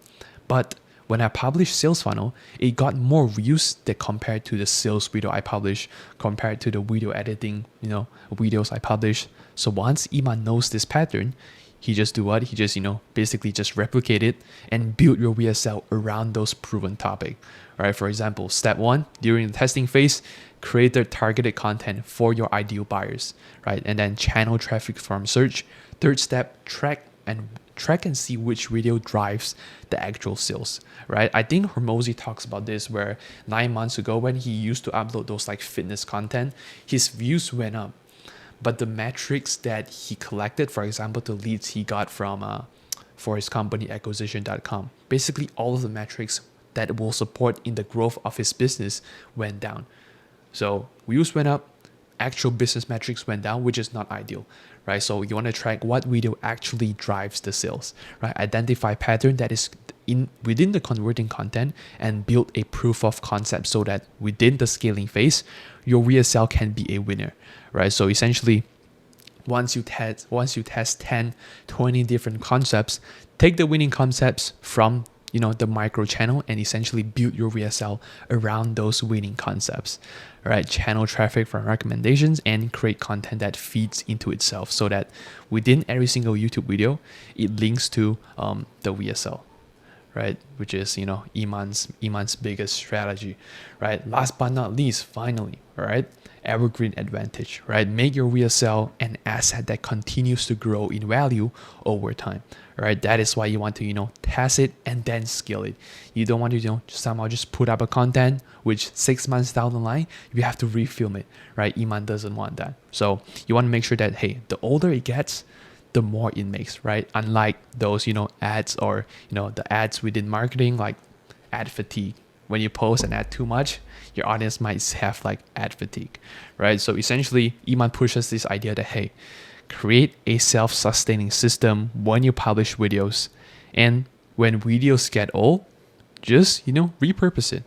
But when I published sales funnel, it got more views than compared to the sales video I published, compared to the video editing, videos I published. So once Iman knows this pattern, he just do what? He just, basically just replicate it and build your VSL around those proven topic. All right. For example, step 1, during the testing phase, create the targeted content for your ideal buyers, right? And then channel traffic from search. Third step, track and see which video drives the actual sales, right? I think Hormozy talks about this, where 9 months ago when he used to upload those like fitness content, his views went up. But the metrics that he collected, for example, the leads he got from for his company acquisition.com, basically all of the metrics that will support in the growth of his business went down. So views went up, actual business metrics went down, which is not ideal, right? So you want to track what video actually drives the sales, right? Identify pattern that is within the converting content and build a proof of concept so that within the scaling phase, your VSL can be a winner, right? So essentially, once you test 10, 20 different concepts, take the winning concepts from the micro channel and essentially build your VSL around those winning concepts, right? Channel traffic from recommendations and create content that feeds into itself so that within every single YouTube video, it links to the VSL, right? Which is, Iman's biggest strategy, right? Last but not least, finally, all right, evergreen advantage, right? Make your VSL an asset that continues to grow in value over time, right? That is why you want to, test it and then scale it. You don't want to, somehow just put up a content which 6 months down the line you have to refilm it, right? Iman doesn't want that. So you want to make sure that, hey, the older it gets, the more it makes, right? Unlike those, ads or, the ads within marketing, like ad fatigue. When you post an ad too much, your audience might have like ad fatigue, right? So essentially, Iman pushes this idea that, hey, create a self-sustaining system when you publish videos. And when videos get old, just, repurpose it,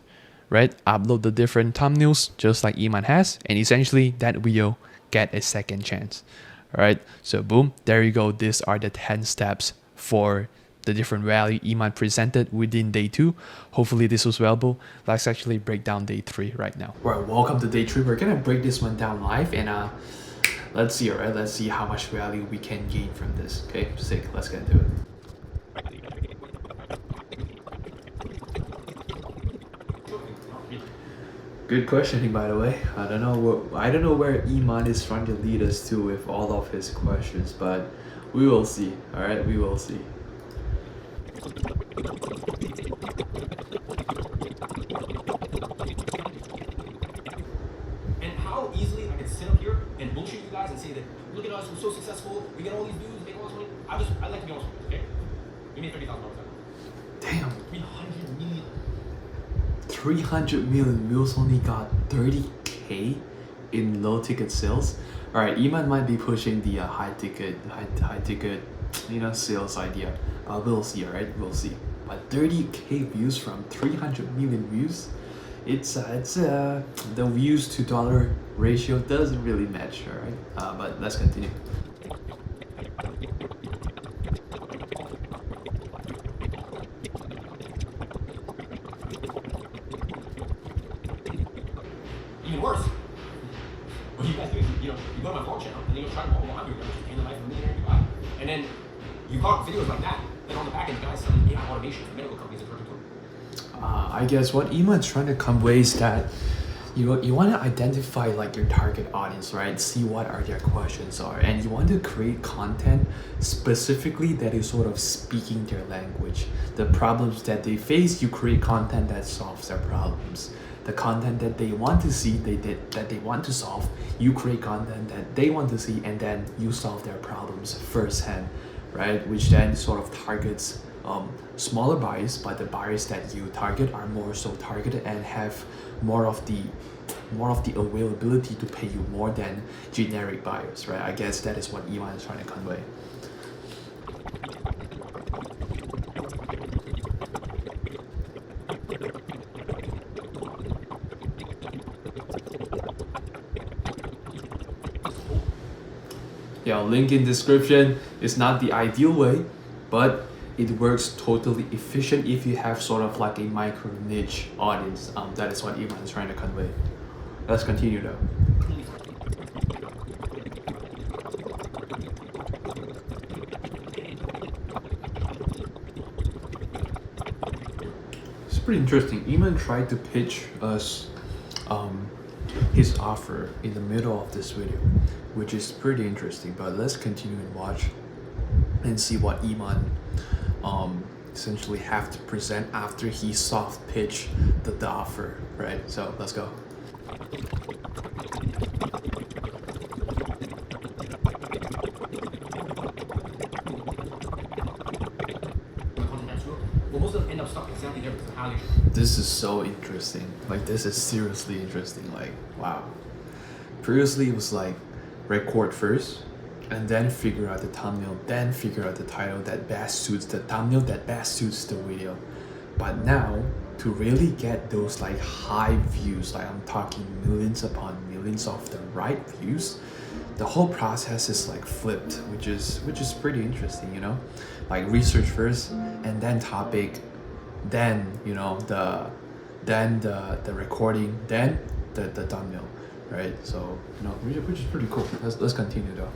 right? Upload the different thumbnails just like Iman has, and essentially that video get a second chance. All right, so boom, there you go. These are the 10 steps for the different value Iman presented within day 2. Hopefully this was valuable. Let's actually break down day 3 right now. All right, welcome to day 3. We're gonna break this one down live, and let's see, all right? Let's see how much value we can gain from this. Okay, sick. Let's get into it. Good questioning, by the way. I don't know where Iman is trying to lead us to with all of his questions, but we will see. All right, we will see.
And how easily I can sit up here and bullshit you guys and say that, look at us, we're so successful, we get all these views, we make all this money. I like to be honest with you, okay? We made $30,000
Damn.
300 million.
300 million views only got 30K in low ticket sales. All right, Iman might be pushing the high ticket, sales idea. We'll see, all right, we'll see. But 30K views from 300 million views, the views to dollar ratio doesn't really match, all right. But let's continue.
Even worse, what you guys do is, you go to my vlog channel and then you try to walk behind you, in the life of a millionaire Dubai. And then you got videos like that, and on the back end, guys selling AI automation for medical companies in Turkey too.
I guess what Iman's trying to convey is that you want to identify like your target audience, right? See what are their questions are, and you want to create content specifically that is sort of speaking their language. The problems that they face, you create content that solves their problems. The content that they want to see, that they want to solve, you create content that they want to see, and then you solve their problems firsthand, right? Which then sort of targets smaller buyers, but the buyers that you target are more so targeted and have more of the availability to pay you more than generic buyers, right? I guess that is what Iman is trying to convey. Link in description is not the ideal way, but it works totally efficient if you have sort of like a micro niche audience. That is what Iman is trying to convey. Let's continue though. It's pretty interesting. Iman tried to pitch us his offer in the middle of this video, which is pretty interesting. But let's continue and watch and see what Iman essentially have to present after he soft pitch the offer, right? So let's go. This is so interesting. Like, this is seriously interesting. Like, wow. Previously it was like record first and then figure out the thumbnail, then figure out the title that best suits the thumbnail, that best suits the video. But now, to really get those like high views, like I'm talking millions upon millions of the right views, the whole process is like flipped, which is pretty interesting, you know? Like research first and then topic, then the recording, then the thumbnail, right? So which is pretty cool. Let's continue though.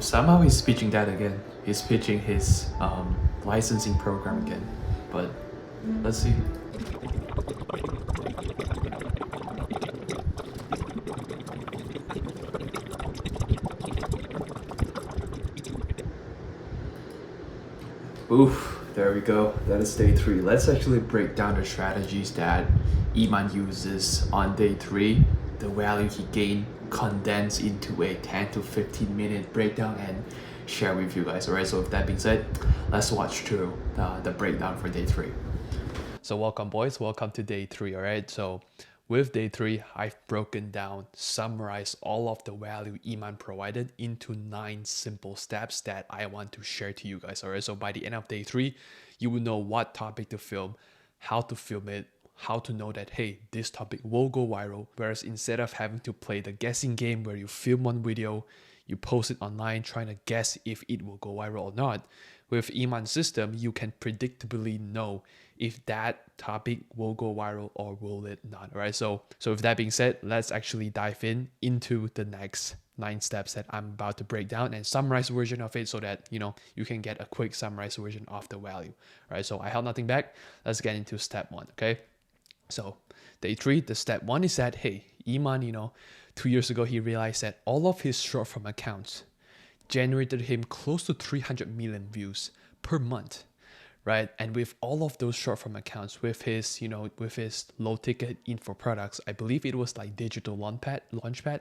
Somehow he's pitching that again. He's pitching his licensing program again. But let's see. Oof, there we go. That is day 3. Let's actually break down the strategies that Iman uses on day 3, the value he gained condensed into a 10 to 15 minute breakdown and share with you guys. Alright, so with that being said, let's watch through the breakdown for day 3. So welcome boys, welcome to day 3, alright? So with day 3, I've broken down, summarized all of the value Iman provided into 9 simple steps that I want to share to you guys, alright? So by the end of day 3, you will know what topic to film, how to film it, how to know that, hey, this topic will go viral. Whereas instead of having to play the guessing game where you film one video, you post it online trying to guess if it will go viral or not, with Iman's system, you can predictably know if that topic will go viral or will it not, right? So with that being said, let's actually dive into the next 9 steps that I'm about to break down and summarize version of it so that, you can get a quick summarized version of the value, right? So I held nothing back. Let's get into step 1, okay? So day 3, the step 1 is that, hey, Iman, 2 years ago, he realized that all of his short form accounts generated him close to 300 million views per month, right? And with all of those short form accounts, with his, with his low ticket info products, I believe it was like digital launchpad,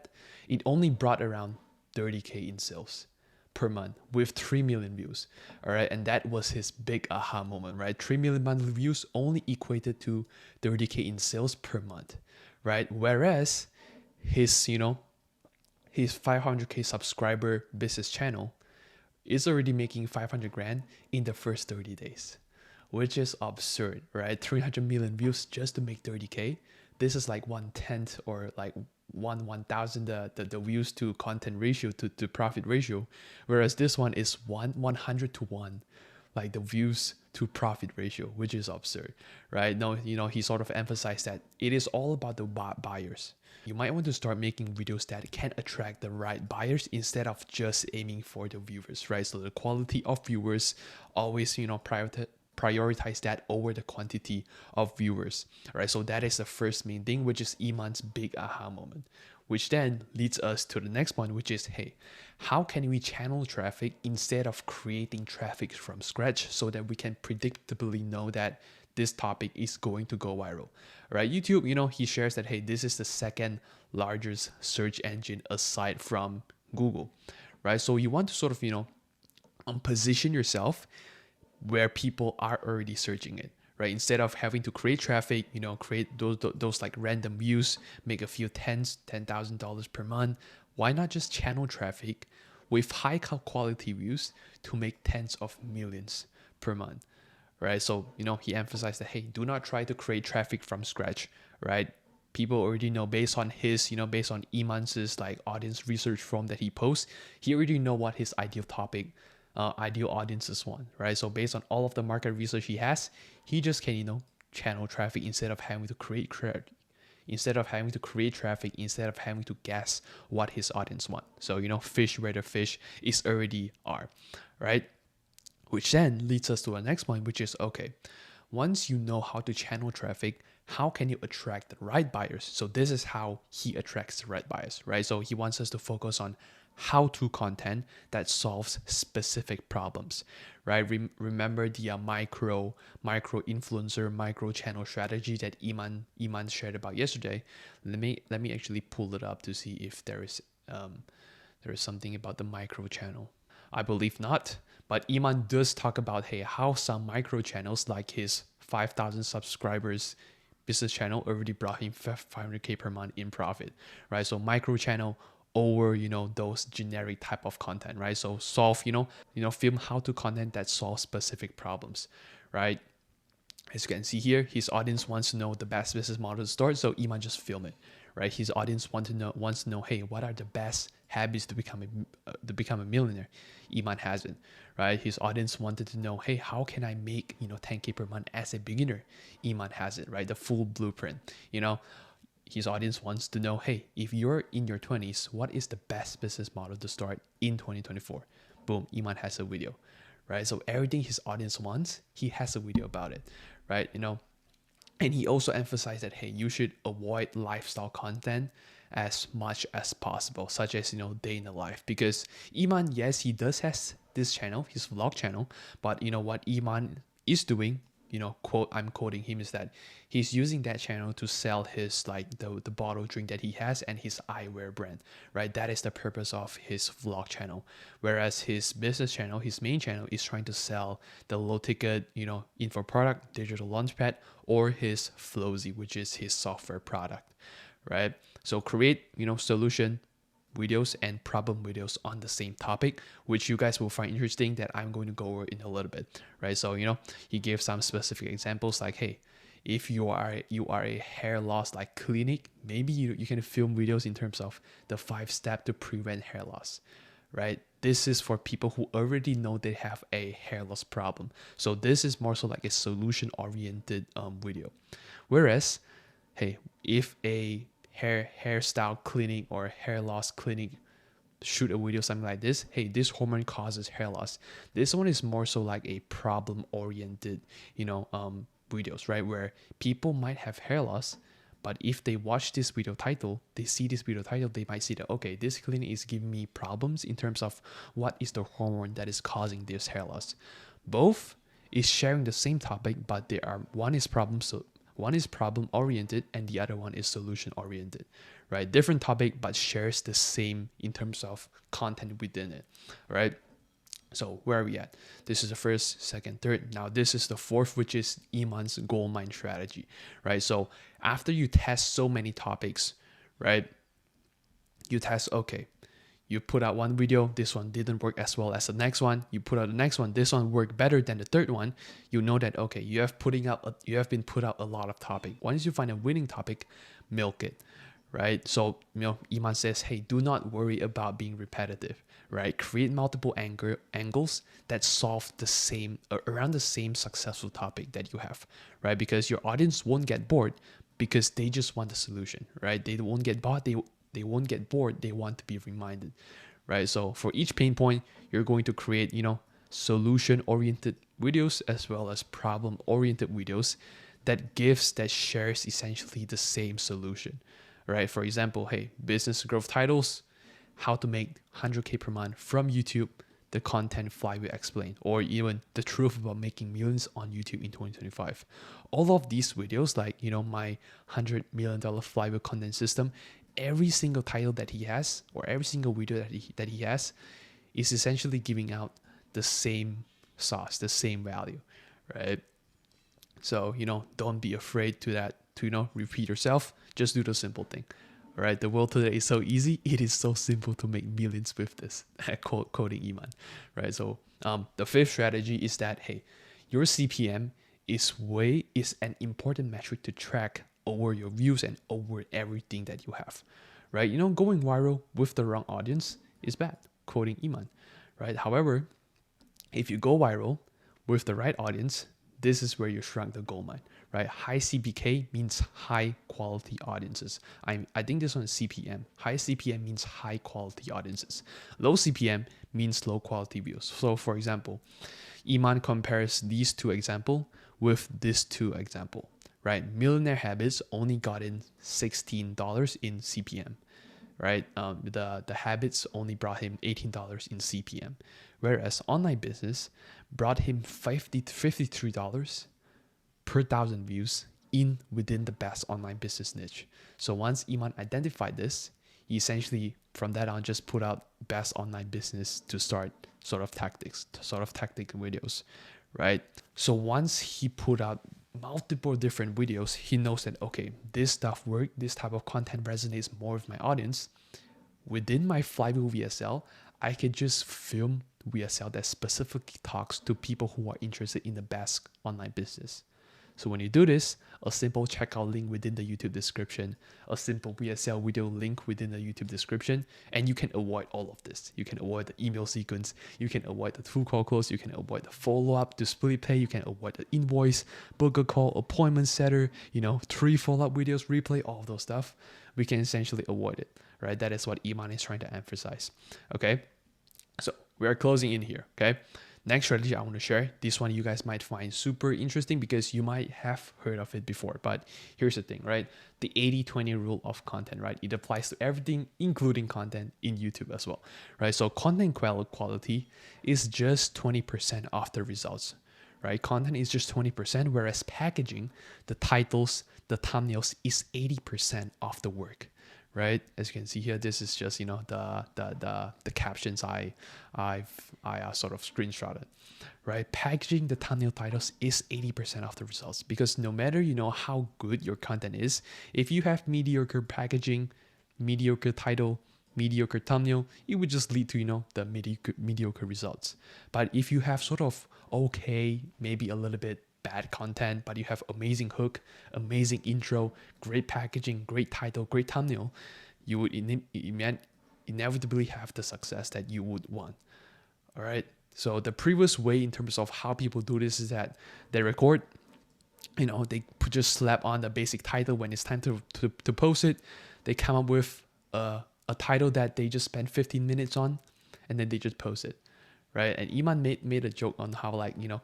it only brought around 30K in sales per month with 3 million views. All right. And that was his big aha moment, right? 3 million monthly views only equated to 30K in sales per month, right? Whereas his, his 500K subscriber business channel is already making 500 grand in the first 30 days, which is absurd, right? 300 million views just to make 30K. This is like 1/10 or like 1,000 the views to content ratio to profit ratio, whereas this one is 100 to 1, like the views to profit ratio, which is absurd, right? No, he sort of emphasized that it is all about the buyers. You might want to start making videos that can attract the right buyers instead of just aiming for the viewers, right? So the quality of viewers, always, prioritize that over the quantity of viewers, right? So that is the first main thing, which is Iman's big aha moment, which then leads us to the next point, which is, hey, how can we channel traffic instead of creating traffic from scratch so that we can predictably know that this topic is going to go viral, right? YouTube, he shares that, hey, this is the second largest search engine aside from Google, right? So you want to sort of, position yourself where people are already searching it, right? Instead of having to create traffic, create those like random views, make a few $10,000 per month. Why not just channel traffic with high quality views to make tens of millions per month, right? So, he emphasized that, hey, do not try to create traffic from scratch, right? People already know based on his, based on Iman's like audience research form that he posts, he already know what his ideal topic, ideal audiences want, right? So based on all of the market research he has, he just can, channel traffic instead of having to create traffic, instead of having to guess what his audience want. So, fish where the fish is already are, right? Which then leads us to our next point, which is, okay, once you know how to channel traffic, how can you attract the right buyers? So this is how he attracts the right buyers, right? So he wants us to focus on how-to content that solves specific problems, right? Remember the micro influencer, micro channel strategy that Iman shared about yesterday. Let me actually pull it up to see if there is something about the micro channel. I believe not, but Iman does talk about, hey, how some micro channels like his 5,000 subscribers business channel already brought him 500K per month in profit, right? So micro channel over, those generic type of content, right? So solve, film how to content that solves specific problems, right? As you can see here, his audience wants to know the best business model to start, so Iman just film it, right? His audience wants to know, hey, what are the best habits to become a millionaire? Iman has it, right? His audience wanted to know, hey, how can I make 10K per month as a beginner? Iman has it, right? The full blueprint, his audience wants to know, hey, if you're in your 20s, what is the best business model to start in 2024? Boom, Iman has a video, right? So everything his audience wants, he has a video about it, right? And he also emphasized that, hey, you should avoid lifestyle content as much as possible, such as, day in the life. Because Iman, yes, he does has this channel, his vlog channel, but what Iman is doing, I'm quoting him, is that he's using that channel to sell his, like, the bottle drink that he has and his eyewear brand, right? That is the purpose of his vlog channel. Whereas his business channel, his main channel, is trying to sell the low ticket, info product, digital launchpad, or his Flowzy, which is his software product, right? So create, solution videos and problem videos on the same topic, which you guys will find interesting, that I'm going to go over in a little bit, right? So he gave some specific examples, like, hey, if you are a hair loss like clinic, maybe you can film videos in terms of the 5 steps to prevent hair loss, right? This is for people who already know they have a hair loss problem. So this is more so like a solution oriented video. Whereas, hey, if a hairstyle clinic or hair loss clinic shoot a video something like this, hey, this hormone causes hair loss, this one is more so like a problem oriented videos, right? Where people might have hair loss, but if they watch this video title, they might see that, okay, this clinic is giving me problems in terms of what is the hormone that is causing this hair loss. Both is sharing the same topic, but one is problem oriented and the other one is solution oriented, right? Different topic, but shares the same in terms of content within it, right? So where are we at? This is the first, second, third. Now this is the fourth, which is Iman's gold mine strategy, right? So after you test so many topics, right? You test, okay, you put out one video, this one didn't work as well as the next one. You put out the next one, this one worked better than the third one. You know that, okay, you have been put out a lot of topic. Once you find a winning topic, milk it, right? So Iman says, hey, do not worry about being repetitive, right? Create multiple angles that solve around the same successful topic that you have, right? Because your audience won't get bored because they just want the solution, right? They won't get bored. They won't get bored. They want to be reminded, right? So for each pain point, you're going to create, solution-oriented videos as well as problem-oriented videos that shares essentially the same solution, right? For example, hey, business growth titles, how to make 100K per month from YouTube, the content flywheel explained, or even the truth about making millions on YouTube in 2025. All of these videos, like, my $100 million flywheel content system, every single title that he has, or every single video that he has, is essentially giving out the same sauce, the same value, right? So, don't be afraid to repeat yourself. Just do the simple thing, right? The world today is so easy. It is so simple to make millions with this. Quoting Iman, right? So, the fifth strategy is that, hey, your CPM is an important metric to track over your views and over everything that you have, right? Going viral with the wrong audience is bad, quoting Iman, right? However, if you go viral with the right audience, this is where you shrunk the gold mine, right? High CPK means high quality audiences. I think this one is CPM. High CPM means high quality audiences. Low CPM means low quality views. So for example, Iman compares these two examples with this two example, right? Millionaire Habits only got in $16 in CPM, right? The habits only brought him $18 in CPM, whereas online business brought him $53 per 1,000 views within the best online business niche. So once Iman identified this, he essentially from that on just put out best online business to start sort of tactic videos, right? So once he put out multiple different videos, he knows that, okay, this stuff worked, this type of content resonates more with my audience. Within my flywheel VSL, I can just film VSL that specifically talks to people who are interested in the best online business. So when you do this, a simple checkout link within the YouTube description, a simple VSL video link within the YouTube description, and you can avoid all of this. You can avoid the email sequence, you can avoid the 2-call close, you can avoid the follow-up to split pay, you can avoid the invoice, book a call, appointment setter, 3 follow-up videos, replay, all of those stuff. We can essentially avoid it, right? That is what Iman is trying to emphasize, okay? So we are closing in here, okay? Next strategy I want to share, this one you guys might find super interesting because you might have heard of it before, but here's the thing, right? The 80-20 rule of content, right? It applies to everything, including content in YouTube as well, right? So content quality is just 20% of the results, right? Content is just 20%, whereas packaging, the titles, the thumbnails is 80% of the work, right? As you can see here, this is just the captions I sort of screenshotted, right? Packaging the thumbnail titles is 80% of the results, because no matter how good your content is, if you have mediocre packaging, mediocre title, mediocre thumbnail, it would just lead to the mediocre results. But if you have sort of okay, maybe a little bit bad content, but you have amazing hook, amazing intro, great packaging, great title, great thumbnail, you would inevitably have the success that you would want. All right. So the previous way in terms of how people do this is that they record, they just slap on the basic title when it's time to post it. They come up with a title that they just spend 15 minutes on, and then they just post it. Right, and Iman made a joke on how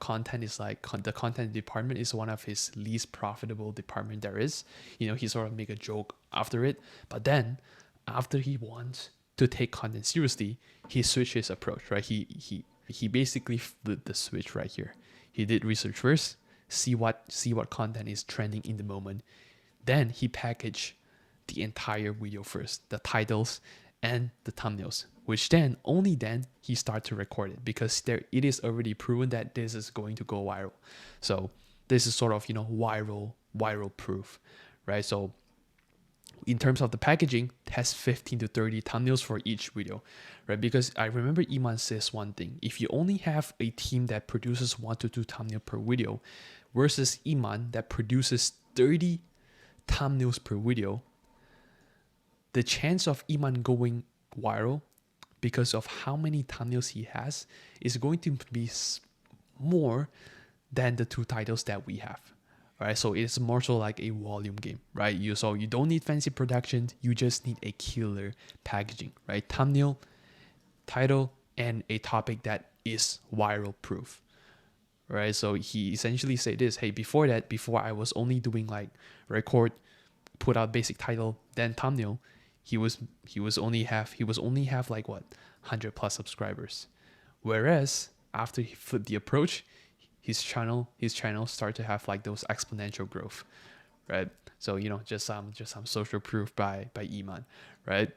content is the content department is one of his least profitable department there is. He sort of make a joke after it, but then after he wants to take content seriously, he switched his approach. Right, he basically flipped the switch right here. He did research first, see what content is trending in the moment, then he packaged the entire video first, the titles and the thumbnails, which then only then he started to record it, because it is already proven that this is going to go viral. So this is sort of viral proof, right? So in terms of the packaging, it has 15 to 30 thumbnails for each video, right? Because I remember Iman says one thing: if you only have a team that produces 1 to 2 thumbnails per video versus Iman that produces 30 thumbnails per video, the chance of Iman going viral because of how many thumbnails he has is going to be more than the 2 titles that we have. Right, so it's more so like a volume game, right? You don't need fancy production, you just need a killer packaging, right? Thumbnail, title, and a topic that is viral proof, right? So he essentially said this: hey, before I was only doing like record, put out basic title, then thumbnail. He was only have like 100 plus subscribers, whereas after he flipped the approach, his channel started to have like those exponential growth, right? So just some social proof by Iman, right?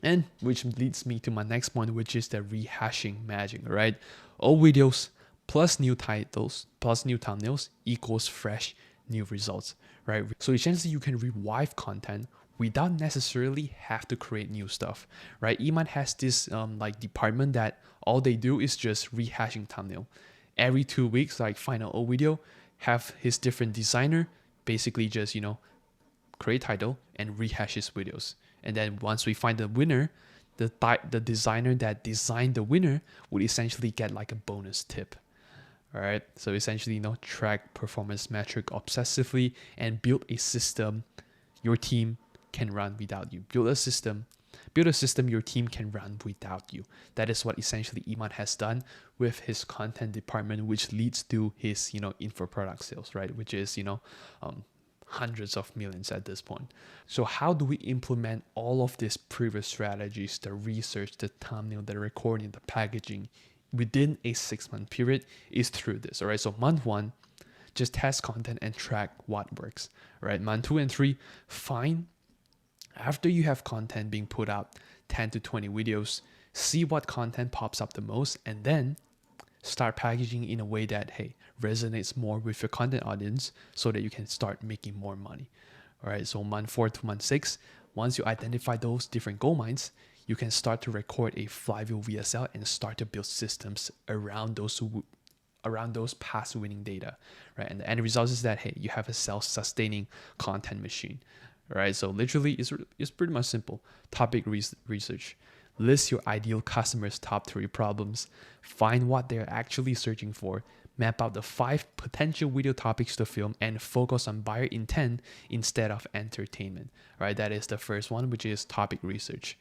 And which leads me to my next point, which is the rehashing magic, right? All videos plus new titles plus new thumbnails equals fresh new results, right? So essentially you can revive content without necessarily have to create new stuff, right? Iman has this like department that all they do is just rehashing thumbnail. Every 2 weeks, like find an old video, have his different designer basically just create title and rehash his videos. And then once we find the winner, the designer that designed the winner would essentially get like a bonus tip. All right, so essentially track performance metric obsessively and build a system your team can run without you. Build a system your team can run without you. That is what essentially Iman has done with his content department, which leads to his info product sales, right? Which is hundreds of millions at this point. So how do we implement all of these previous strategies, the research, the thumbnail, the recording, the packaging, within a 6-month period? Is through this. All right, so month 1, just test content and track what works. All right, month 2 and 3, find, after you have content being put out, 10 to 20 videos, see what content pops up the most, and then start packaging in a way that, hey, resonates more with your content audience so that you can start making more money. All right, so month 4 to month 6, once you identify those different gold mines, you can start to record a flywheel VSL and start to build systems around those around those past winning data, right? And the end result is that, hey, you have a self-sustaining content machine, right? So literally it's pretty much simple. Topic research. List your ideal customers' top 3 problems. Find what they're actually searching for. Map out the 5 potential video topics to film and focus on buyer intent instead of entertainment, right? That is the first one, which is topic research.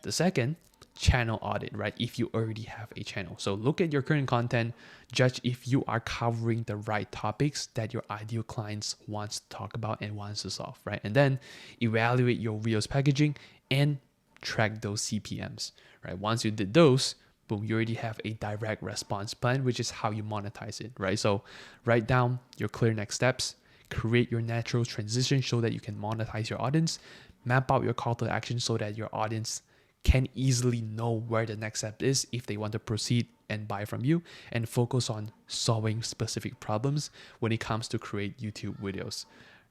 The second, channel audit, right? If you already have a channel. So look at your current content, judge if you are covering the right topics that your ideal clients wants to talk about and wants to solve, right? And then evaluate your videos packaging and track those CPMs, right? Once you did those, boom, you already have a direct response plan, which is how you monetize it, right? So write down your clear next steps, create your natural transition so that you can monetize your audience, map out your call to action so that your audience can easily know where the next step is if they want to proceed and buy from you, and focus on solving specific problems when it comes to create YouTube videos,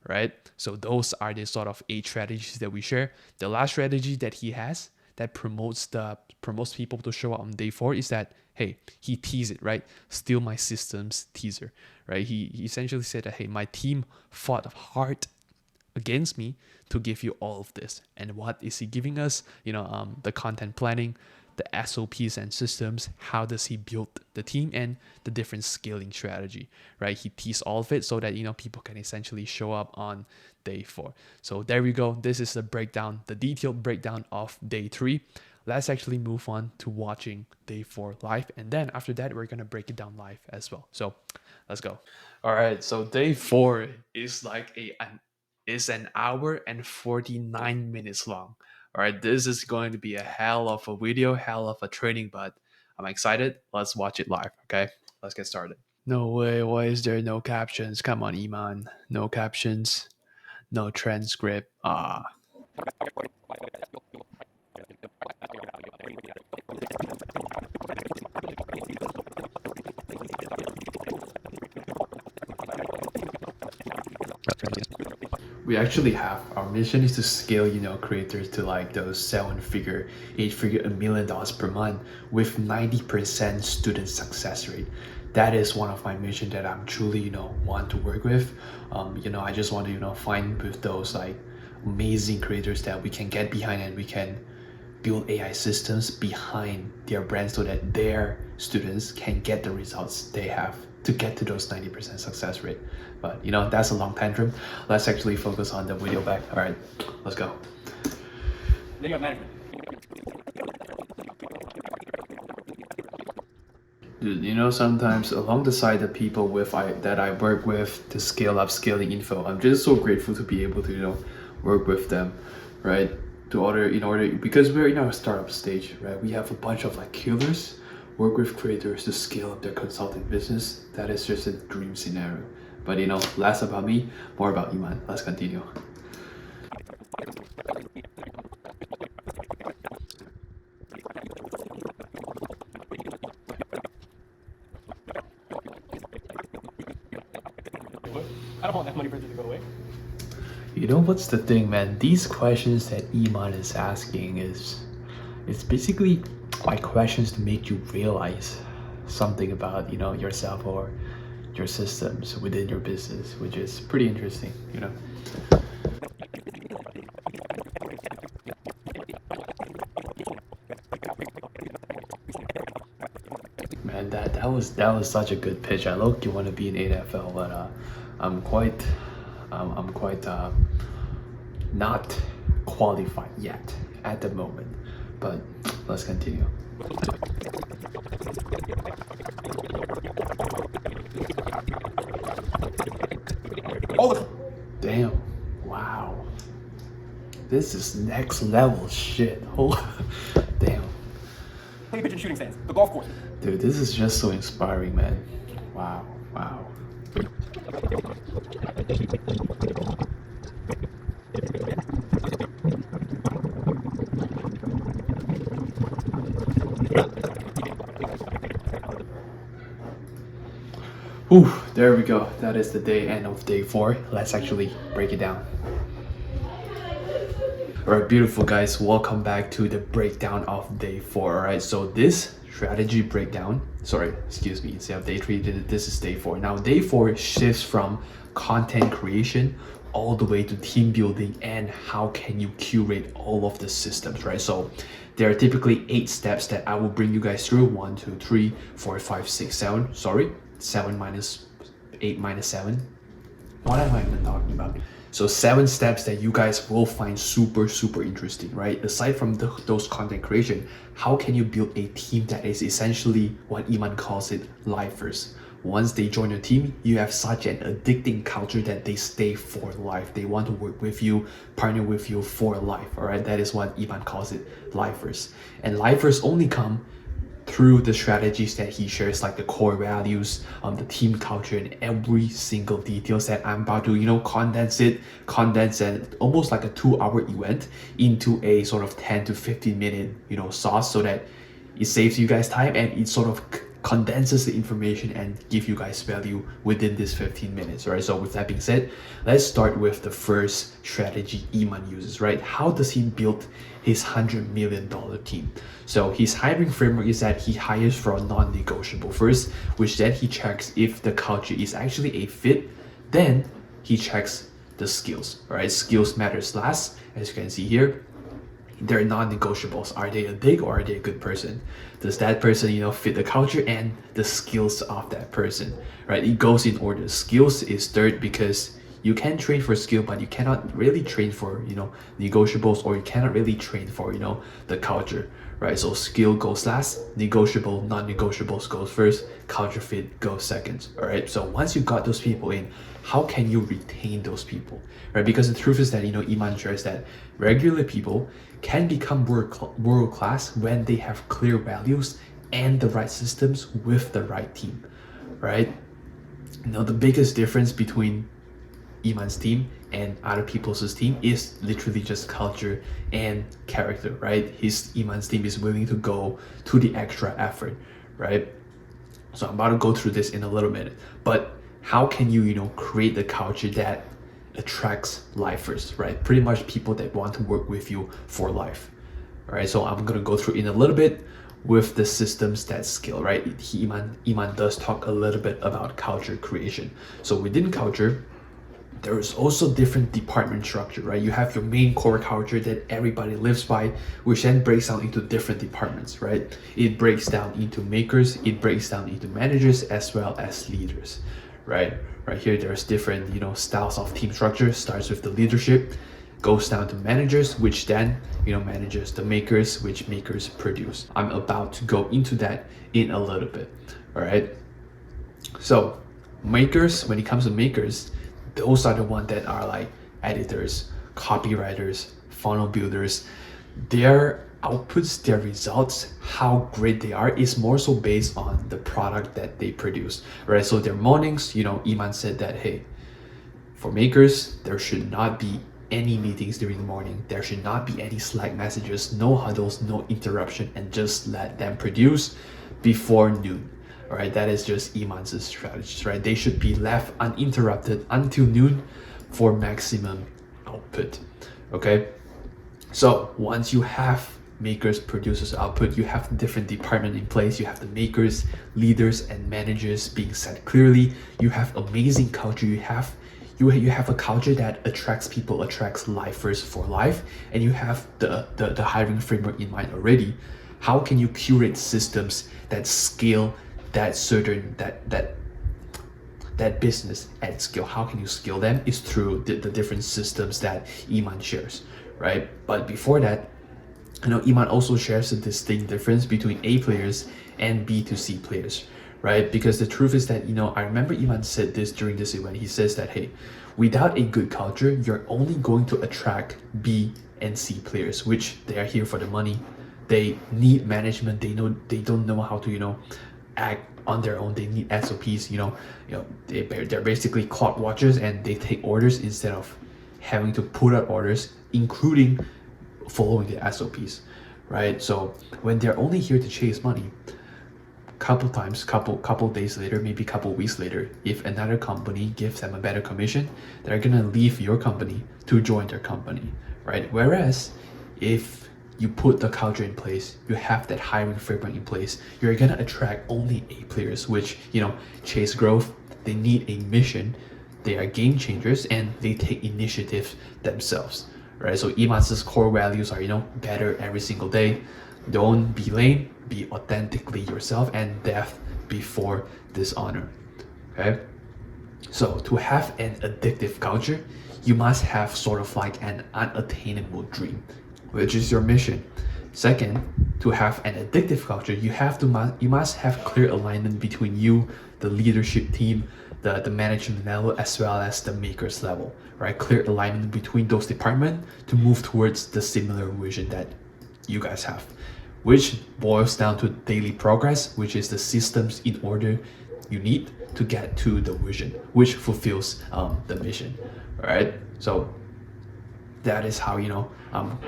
right? So those are the sort of 8 strategies that we share. The last strategy that he has that promotes people to show up on day 4 is that, hey, he teased it, right? Steal my systems teaser, right? He essentially said that, hey, my team fought hard against me to give you all of this. And what is he giving us? The content planning, the SOPs and systems. How does he build the team and the different scaling strategy, right? He teased all of it so that people can essentially show up on day 4. So there we go. This is the breakdown, the detailed breakdown of day 3. Let's actually move on to watching day 4 live, and then after that we're gonna break it down live as well. So let's go. All right, so day 4 is like an hour and 49 minutes long. All right, this is going to be a hell of a video, hell of a training, but I'm excited. Let's watch it live, okay? Let's get started. No way, why is there no captions? Come on, Iman. No captions, no transcript. We actually have, our mission is to scale, creators to like those 7-figure, 8-figure, $1 million per month with 90% student success rate. That is one of my mission that I'm truly, want to work with. I just want to, find with those like amazing creators that we can get behind, and we can build AI systems behind their brand so that their students can get the results they have to get to those 90% success rate. But that's a long tantrum. Let's actually focus on the video back. All right, let's go.
Then you have management.
Dude, sometimes along the side, the people that I work with to scale up scaling info, I'm just so grateful to be able to work with them, right? In order because we're in our startup stage, right? We have a bunch of like killers work with creators to scale up their consulting business. That is just a dream scenario. But less about me, more about Iman. Let's continue.
I don't want that money for it to go away.
What's the thing, man? These questions that Iman is asking it's basically like questions to make you realize something about yourself or your systems within your business, which is pretty interesting. Man, that was such a good pitch. I look, you want to be in NFL, but I'm quite not qualified yet at the moment. But let's continue. Damn, wow, this is next level shit. Damn.
Play pitch and shooting stands, the golf course.
Dude, this is just so inspiring, man. Wow. Ooh, there we go. That is the end of day 4. Let's actually break it down. Alright, beautiful guys, welcome back to the breakdown of day 4. Alright, so this strategy breakdown. Sorry, excuse me. Instead of day 3, this is day 4. Now day 4 shifts from content creation all the way to team building and how can you curate all of the systems, right? So there are typically 8 steps that I will bring you guys through. 1, 2, 3, 4, 5, 6, 7. Sorry, 7 minus 8 minus 7. What am I even talking about? So 7 steps that you guys will find super interesting, right? Aside from those content creation, how can you build a team that is essentially what Iman calls it, lifers? Once they join your team, you have such an addicting culture that they stay for life. They want to work with you, partner with you for life, all right? That is what Iman calls it, lifers. And lifers only come through the strategies that he shares, like the core values, the team culture, and every single details that I'm about to, condense it almost like a 2-hour event into a sort of 10 to 15 minute, sauce, so that it saves you guys time and it sort of condenses the information and give you guys value within this 15 minutes, right? So with that being said, let's start with the first strategy Iman uses, right? How does he build his $100 million team? So his hiring framework is that he hires for a non-negotiable first, which then he checks if the culture is actually a fit. Then he checks the skills, right? Skills matters last, as you can see here. They're non-negotiables. Are they a dick or are they a good person? Does that person, fit the culture and the skills of that person, right? It goes in order. Skills is third because you can train for skill, but you cannot really train for, negotiables, or you cannot really train for, the culture, right? So skill goes last, negotiable, non-negotiables goes first, culture fit goes second, all right? So once you got those people in, how can you retain those people, right? Because the truth is that, Iman shares that regular people can become world class when they have clear values and the right systems with the right team, right? The biggest difference between Iman's team and other people's team is literally just culture and character, right? Iman's team is willing to go to the extra effort, right? So I'm about to go through this in a little minute, but how can you, create the culture that attracts lifers, right? Pretty much people that want to work with you for life, right? So I'm gonna go through in a little bit with the systems that scale, right? Iman does talk a little bit about culture creation. So within culture, there is also different department structure, right? You have your main core culture that everybody lives by, which then breaks down into different departments, right? It breaks down into makers, it breaks down into managers, as well as leaders, right? Right here, there's different, styles of team structure. Starts with the leadership, goes down to managers, which then, manages the makers, which makers produce. I'm about to go into that in a little bit, all right? So makers, when it comes to makers, those are the ones that are like editors, copywriters, funnel builders. Their outputs, their results, how great they are is more so based on the product that they produce, right? So their mornings, Iman said that, hey, for makers, there should not be any meetings during the morning. There should not be any Slack messages, no huddles, no interruption, and just let them produce before noon. All right, that is just Iman's strategy, right? They should be left uninterrupted until noon for maximum output, okay? So once you have makers, producers, output, you have different department in place. You have the makers, leaders, and managers being set clearly. You have amazing culture. You have a culture that attracts people, attracts lifers for life, and you have the hiring framework in mind already. How can you curate systems that scale that business at scale? How can you scale them? Is through the different systems that Iman shares, right? But before that, Iman also shares a distinct difference between A players and B2C players, right? Because the truth is that, I remember Iman said this during this event. He says that, hey, without a good culture, you're only going to attract B and C players, which they are here for the money. They need management. They don't know how to, act on their own. They need SOPs. They're basically clock watchers, and they take orders instead of having to put out orders, including following the SOPs, right? So when they're only here to chase money, couple days later, maybe couple weeks later, if another company gives them a better commission, they're gonna leave your company to join their company, right? Whereas if you put the culture in place, you have that hiring framework in place, you're gonna attract only A players, which, chase growth, they need a mission, they are game changers, and they take initiative themselves, right? So Iman's core values are, better every single day, don't be lame, be authentically yourself, and death before dishonor, okay? So to have an addictive culture, you must have sort of like an unattainable dream, which is your mission. Second, to have an addictive culture, you must have clear alignment between you, the leadership team, the management level, as well as the makers level, right? Clear alignment between those departments to move towards the similar vision that you guys have, which boils down to daily progress, which is the systems in order you need to get to the vision, which fulfills the mission, right? So that is how,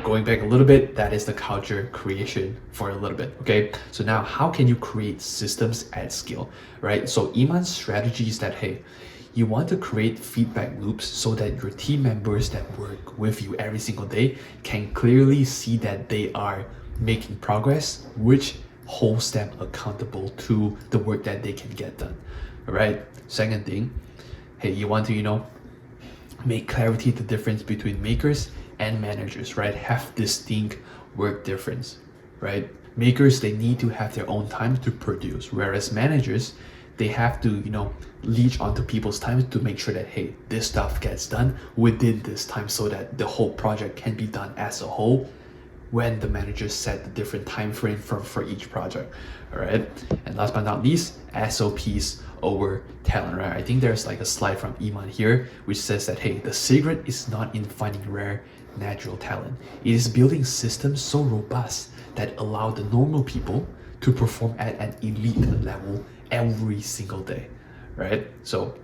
going back a little bit, that is the culture creation for a little bit, okay? So now how can you create systems at scale, right? So Iman's strategy is that, hey, you want to create feedback loops so that your team members that work with you every single day can clearly see that they are making progress, which holds them accountable to the work that they can get done, right? Second thing, hey, you want to, make clarity the difference between makers and managers, right? Have distinct work difference, right? Makers, they need to have their own time to produce, whereas managers, they have to, leech onto people's time to make sure that, hey, this stuff gets done within this time so that the whole project can be done as a whole when the managers set the different time frame for each project, all right? And last but not least, SOPs over talent, right? I think there's like a slide from Iman here which says that, hey, the secret is not in finding rare natural talent. It is building systems so robust that allow the normal people to perform at an elite level every single day, right? So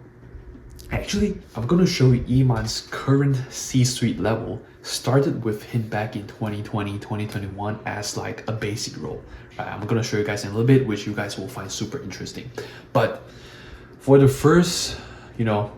actually, I'm gonna show you Iman's current C-suite level started with him back in 2020, 2021 as like a basic role. Right? I'm gonna show you guys in a little bit, which you guys will find super interesting. But for the first, 20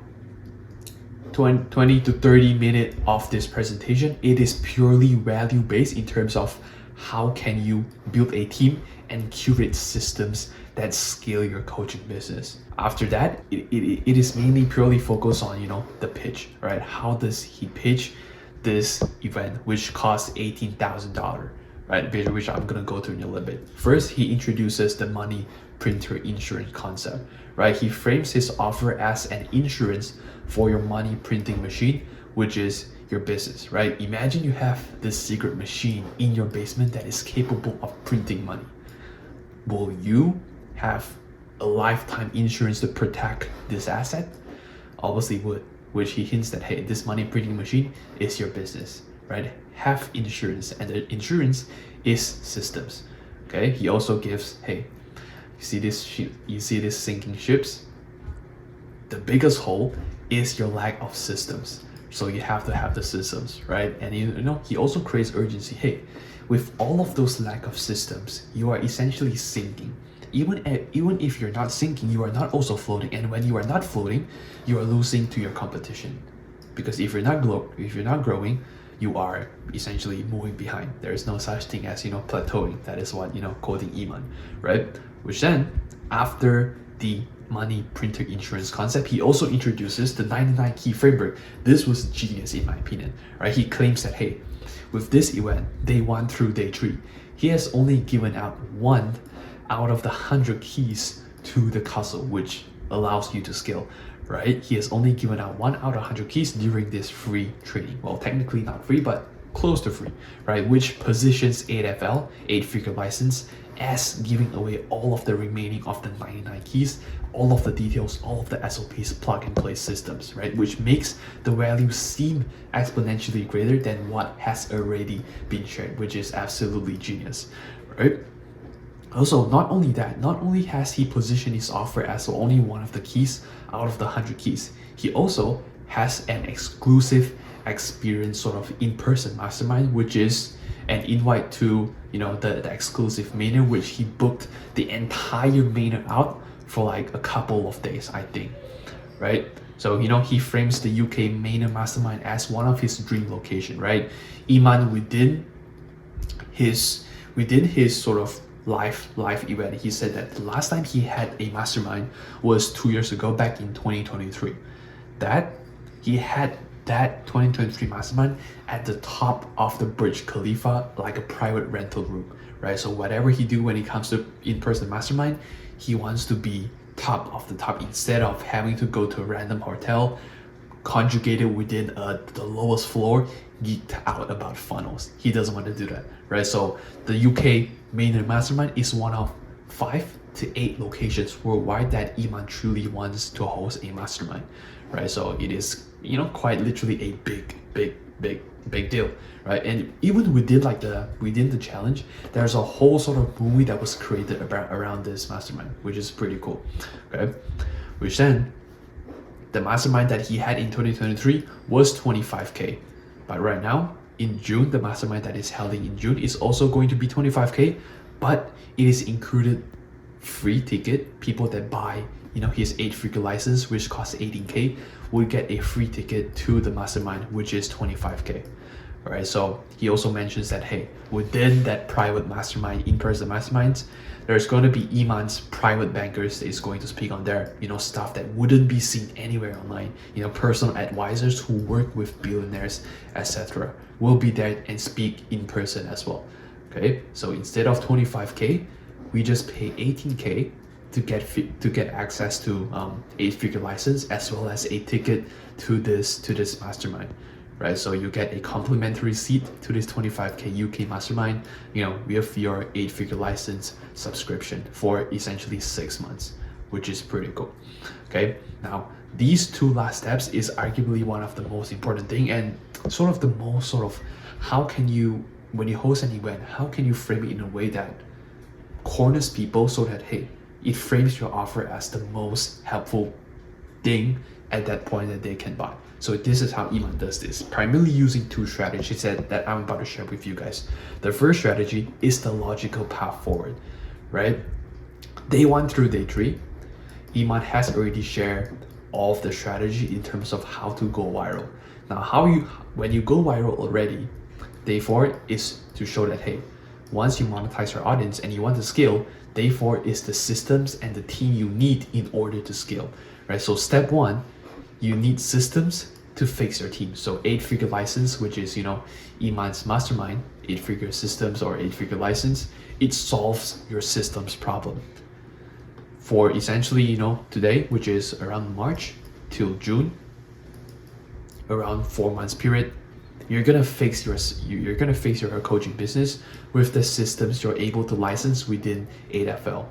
to 30 minutes of this presentation, it is purely value-based in terms of how can you build a team and curate systems that scale your coaching business. After that, it is mainly purely focused on, the pitch, right? How does he pitch this event, which costs $18,000, right? Which I'm gonna go through in a little bit. First, he introduces the money printer insurance concept, right? He frames his offer as an insurance for your money printing machine, which is your business, right? Imagine you have this secret machine in your basement that is capable of printing money. Will you have a lifetime insurance to protect this asset? Obviously would, which he hints that, hey, this money printing machine is your business, right? Have insurance, and the insurance is systems, okay? He also gives, hey, you see this sinking ships? The biggest hole is your lack of systems. So you have to have the systems, right? And he also creates urgency. Hey, with all of those lack of systems, you are essentially sinking. Even if you're not sinking, you are not also floating. And when you are not floating, you are losing to your competition. Because if you're not growing, you are essentially moving behind. There is no such thing as plateauing. That is what quoting Iman, right? Which then, after the money printer insurance concept, he also introduces the 99 key framework. This was genius in my opinion, right? He claims that, hey, with this event, day 1 through day 3, he has only given out 1 out of the 100 keys to the castle, which allows you to scale, right? He has only given out 1 out of 100 keys during this free training. Well, technically not free, but close to free, right? Which positions 8FL, 8-figure license, as giving away all of the remaining of the 99 keys, all of the details, all of the SOPs, plug and play systems, right? Which makes the value seem exponentially greater than what has already been shared, which is absolutely genius, right? Also, not only has he positioned his offer as only one of the keys out of the 100 keys, he also has an exclusive experience sort of in-person mastermind, which is an invite to the exclusive mainnet, which he booked the entire mainnet out for like a couple of days, I think, right? So he frames the UK mainnet mastermind as one of his dream location, right? Iman within within his sort of live event, he said that the last time he had a mastermind was 2 years ago, back in 2023. That he had that 2023 mastermind at the top of the Burj Khalifa, like a private rental room, right? So whatever he do when it comes to in-person mastermind, he wants to be top of the top instead of having to go to a random hotel conjugated within the lowest floor, geeked out about funnels. He doesn't want to do that, right? So the UK main mastermind is one of 5 to 8 locations worldwide that Iman truly wants to host a mastermind, right? So it is, you know, quite literally a big deal, right? And even within the challenge, there's a whole sort of movie that was created around this mastermind, which is pretty cool, okay? Which then, the mastermind that he had in 2023 was 25K, but right now in June, the mastermind that is held in June is also going to be 25K, but it is included free ticket. People that buy, you know, his 8-figure license, which costs 18K, will get a free ticket to the mastermind, which is 25K. All right, so he also mentions that, hey, within that private mastermind, in-person masterminds, there's going to be Iman's private bankers that is going to speak on their, you know, stuff that wouldn't be seen anywhere online. You know, personal advisors who work with billionaires, etc., will be there and speak in person as well. Okay, so instead of 25K, we just pay 18K to get access to 8-figure license as well as a ticket to this mastermind. Right, so you get a complimentary seat to this 25K UK mastermind, you know, with your 8-figure license subscription for essentially 6 months, which is pretty cool. Okay, now these 2 last steps is arguably one of the most important thing, and sort of the most sort of, how can you, when you host an event, how can you frame it in a way that corners people so that, hey, it frames your offer as the most helpful thing at that point that they can buy. So this is how Iman does this, primarily using 2 strategies that I'm about to share with you guys. The first strategy is the logical path forward, right? Day 1 through day 3, Iman has already shared all of the strategy in terms of how to go viral. Now, when you go viral already, day 4 is to show that, hey, once you monetize your audience and you want to scale, day 4 is the systems and the team you need in order to scale, right? So step 1, you need systems to fix your team. So 8-figure license, which is, you know, Iman's mastermind, 8-figure systems or 8-figure license, it solves your systems problem. For essentially, you know, today, which is around March till June, around 4 months period, you're gonna fix your coaching business with the systems you're able to license within 8FL.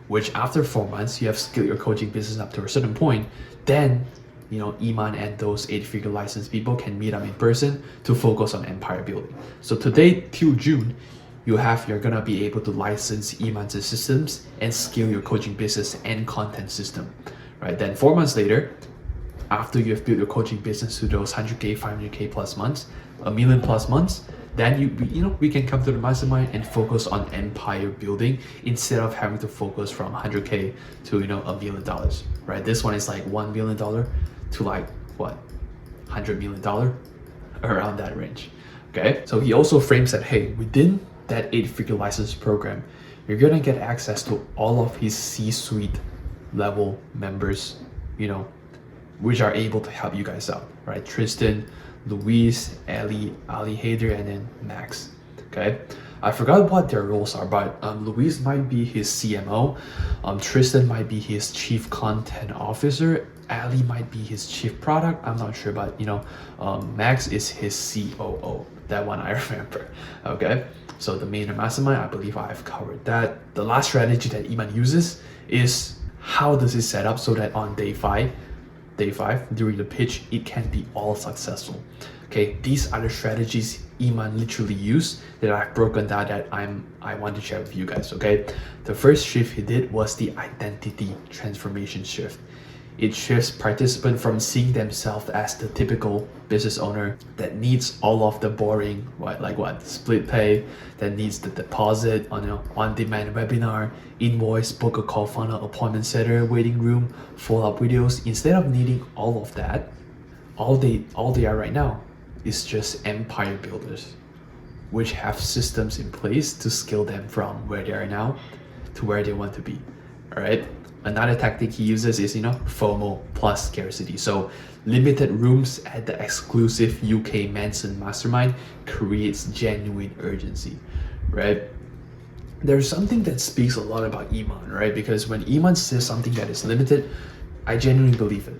Which after 4 months, you have scaled your coaching business up to a certain point, then, you know, Iman and those 8-figure licensed people can meet up in person to focus on empire building. So today till June, you're gonna be able to license Iman's systems and scale your coaching business and content system, right? Then 4 months later, after you have built your coaching business to those 100K, 500K plus months, $1 million plus months, then we can come to the mastermind and focus on empire building instead of having to focus from 100K to, you know, $1 million, right? This one is like $1 million to like what, $100 million, around that range. Okay, so he also frames that, hey, within that 8-figure license program, you're gonna get access to all of his C-suite level members, you know, which are able to help you guys out, right? Tristan, Luis, Ali Haider, and then Max. Okay, I forgot what their roles are, but Luis might be his CMO, Tristan might be his chief content officer, Ali might be his chief product, I'm not sure, but, you know, Max is his COO. That one I remember. Okay, so the main mastermind, I believe I've covered that. The last strategy that Iman uses is how does it set up so that on day 5 during the pitch, it can be all successful. Okay, these are the strategies Iman literally used that I've broken down that I want to share with you guys. Okay, the first shift he did was the identity transformation shift. It shifts participants from seeing themselves as the typical business owner that needs all of the boring, split pay, that needs the deposit on-demand webinar, invoice, book a call funnel, appointment setter, waiting room, follow-up videos. Instead of needing all of that, all they are right now is just empire builders which have systems in place to scale them from where they are now to where they want to be. All right. Another tactic he uses is, FOMO plus scarcity. So limited rooms at the exclusive UK Manson mastermind creates genuine urgency, right? There's something that speaks a lot about Iman, right? Because when Iman says something that is limited, I genuinely believe it.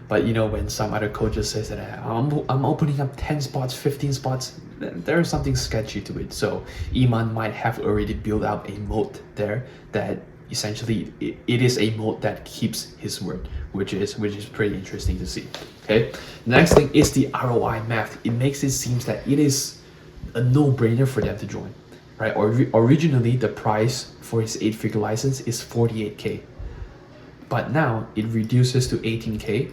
But when some other coaches says that I'm opening up 10 spots, 15 spots, there's something sketchy to it. So Iman might have already built out a moat there that essentially it is a moat that keeps his word, which is pretty interesting to see. Okay. Next thing is the ROI math. It makes it seem that it is a no-brainer for them to join, right? Originally the price for his 8-figure license is 48K, but now it reduces to 18K,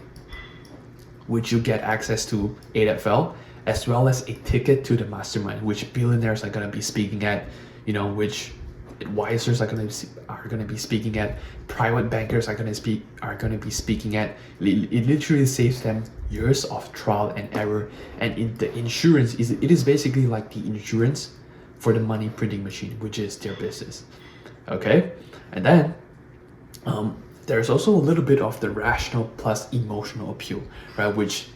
which you get access to AFL, as well as a ticket to the mastermind, which billionaires are gonna be speaking at, which wisers are gonna be speaking at, private bankers are gonna be speaking at. It literally saves them years of trial and error, and the insurance it is basically like the insurance for the money printing machine, which is their business. Okay, and then there's also a little bit of the rational plus emotional appeal, right? Which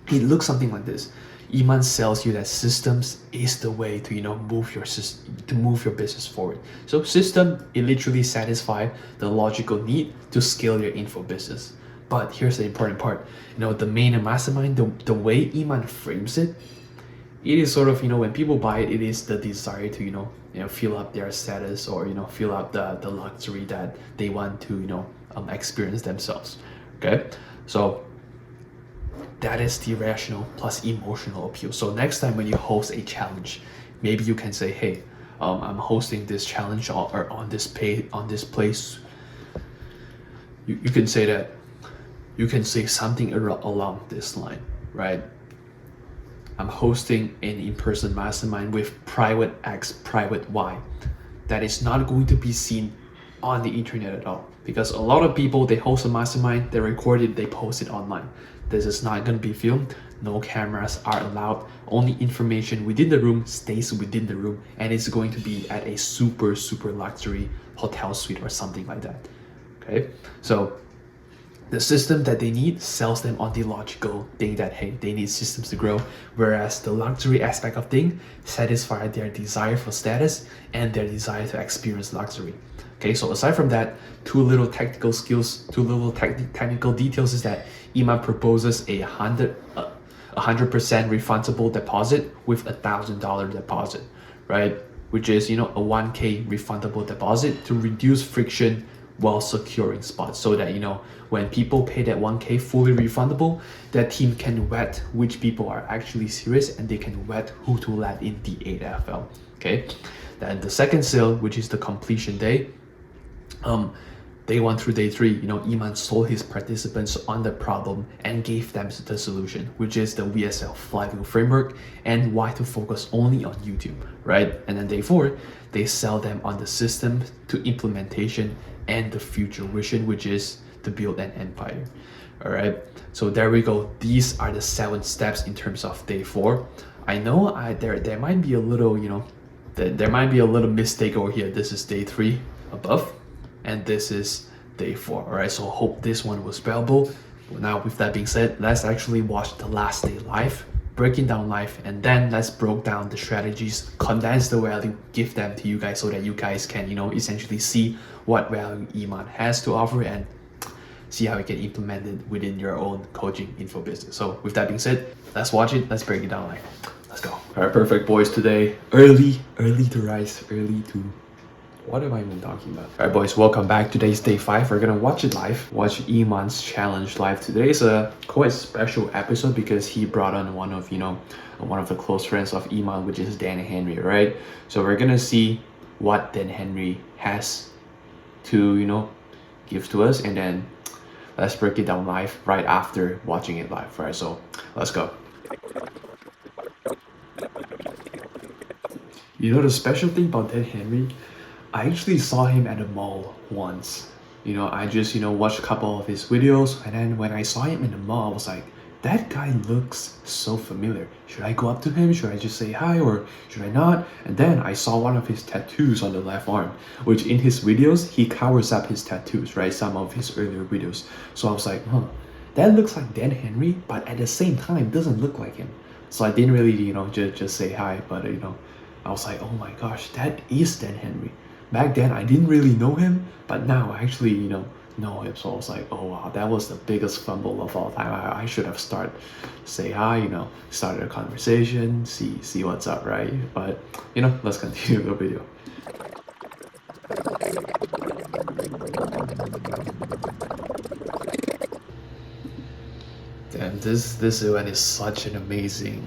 it looks something like this. Iman sells you that systems is the way to move your business forward. So system, it literally satisfies the logical need to scale your info business. But here's the important part. The main mastermind, the way Iman frames it is sort of, when people buy it, it is the desire to fill up their status, or fill up the luxury that they want to experience themselves. Okay, so that is the rational plus emotional appeal. So next time when you host a challenge, maybe you can say, hey, I'm hosting this challenge on this place. You can say that. You can say something along this line, right? I'm hosting an in-person mastermind with private X, private Y. That is not going to be seen on the internet at all, because a lot of people, they host a mastermind, they record it, they post it online. This is not going to be filmed. No cameras are allowed. Only information within the room stays within the room, and it's going to be at a super luxury hotel suite or something like that. Okay, so the system that they need sells them on the logical thing that, hey, they need systems to grow, whereas the luxury aspect of thing satisfy their desire for status and their desire to experience luxury. Okay, so aside from that, two little technical details is that Iman proposes a 100% refundable deposit with $1,000 deposit, right? Which is a 1K refundable deposit to reduce friction while securing spots, so that when people pay that 1K fully refundable, that team can vet which people are actually serious, and they can vet who to let in the AFL. Okay, then the second sale, which is the completion day, day 1 through day 3, Iman sold his participants on the problem and gave them the solution, which is the VSL flywheel framework and why to focus only on YouTube, right? And then day 4, they sell them on the system to implementation and the future vision, which is to build an empire. All right, so there we go. These are the 7 steps in terms of day 4. I know there might be a little, there might be a little mistake over here. This is day 3 above, and this is day 4. All right, so hope this one was valuable. Now with that being said, let's actually watch the last day live, breaking down live, and then let's break down the strategies, condense the value, give them to you guys, so that you guys can essentially see what value Iman has to offer and see how it can implement it within your own coaching info business. So with that being said, let's watch it, let's break it down live. Let's go. All right, perfect, boys. Today early to rise, early to what am I even talking about? All right, boys, welcome back. Today's day 5. We're gonna watch it live, watch Iman's challenge live. Today is a quite special episode because he brought on one of the close friends of Iman, which is Dan Henry, right? So we're gonna see what Dan Henry has to give to us, and then let's break it down live right after watching it live. Right, so let's go. The special thing about Dan Henry, I actually saw him at the mall once. I just watched a couple of his videos, and then when I saw him in the mall, I was like, that guy looks so familiar. Should I go up to him? Should I just say hi or should I not? And then I saw one of his tattoos on the left arm, which in his videos, he covers up his tattoos, right? Some of his earlier videos. So I was like, huh, that looks like Dan Henry, but at the same time, doesn't look like him. So I didn't really, just say hi, but I was like, oh my gosh, that is Dan Henry. Back then, I didn't really know him, but now I actually, know him. So I was like, oh wow, that was the biggest fumble of all time. I should have started, say hi, started a conversation, see what's up, right? But, let's continue the video. Damn, this event is such an amazing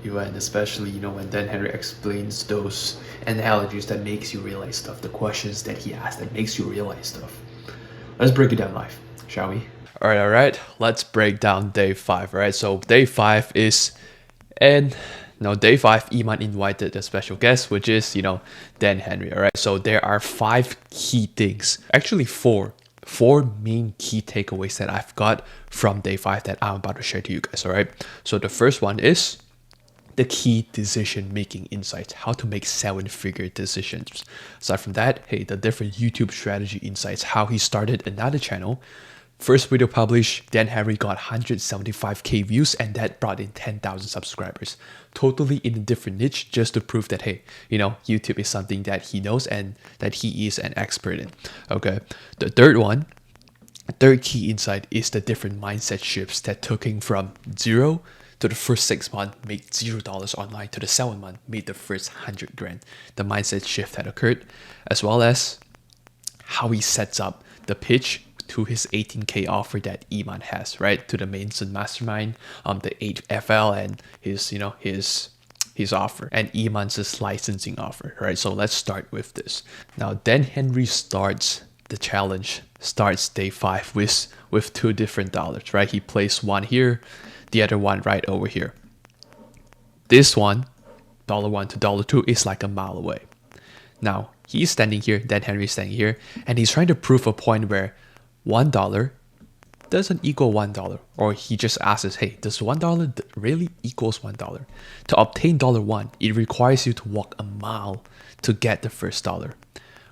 event, especially when Dan Henry explains those analogies that makes you realize stuff, the questions that he asks that makes you realize stuff. Let's break it down live, shall we? All right. Let's break down day 5. Right. So day 5 is, day 5, Iman invited a special guest, which is Dan Henry. All right. So there are 5 key things, actually 4 main key takeaways that I've got from day 5 that I'm about to share to you guys. All right. So the first one is the key decision-making insights, how to make 7-figure decisions. Aside from that, hey, the different YouTube strategy insights, how he started another channel. First video published, Dan Henry got 175k views and that brought in 10,000 subscribers. Totally in a different niche, just to prove that, hey, YouTube is something that he knows and that he is an expert in. Okay, the third key insight is the different mindset shifts that took him from 0 to the first 6 months, made $0 online, to the 7th month, made the first 100 grand. The mindset shift that occurred, as well as how he sets up the pitch to his 18k offer that Iman has, right? To the Mason Mastermind, the 8FL and his offer, and Iman's licensing offer, right? So let's start with this. Now, Dan Henry starts the challenge, starts day 5 with 2 different dollars, right? He placed one here, the other one right over here. This one, $1 to $2, is like a mile away. Now, he's standing here, Dan Henry's standing here, and he's trying to prove a point where $1 doesn't equal $1. Or he just asks, hey, does $1 really equals $1? To obtain $1, it requires you to walk a mile to get the first dollar.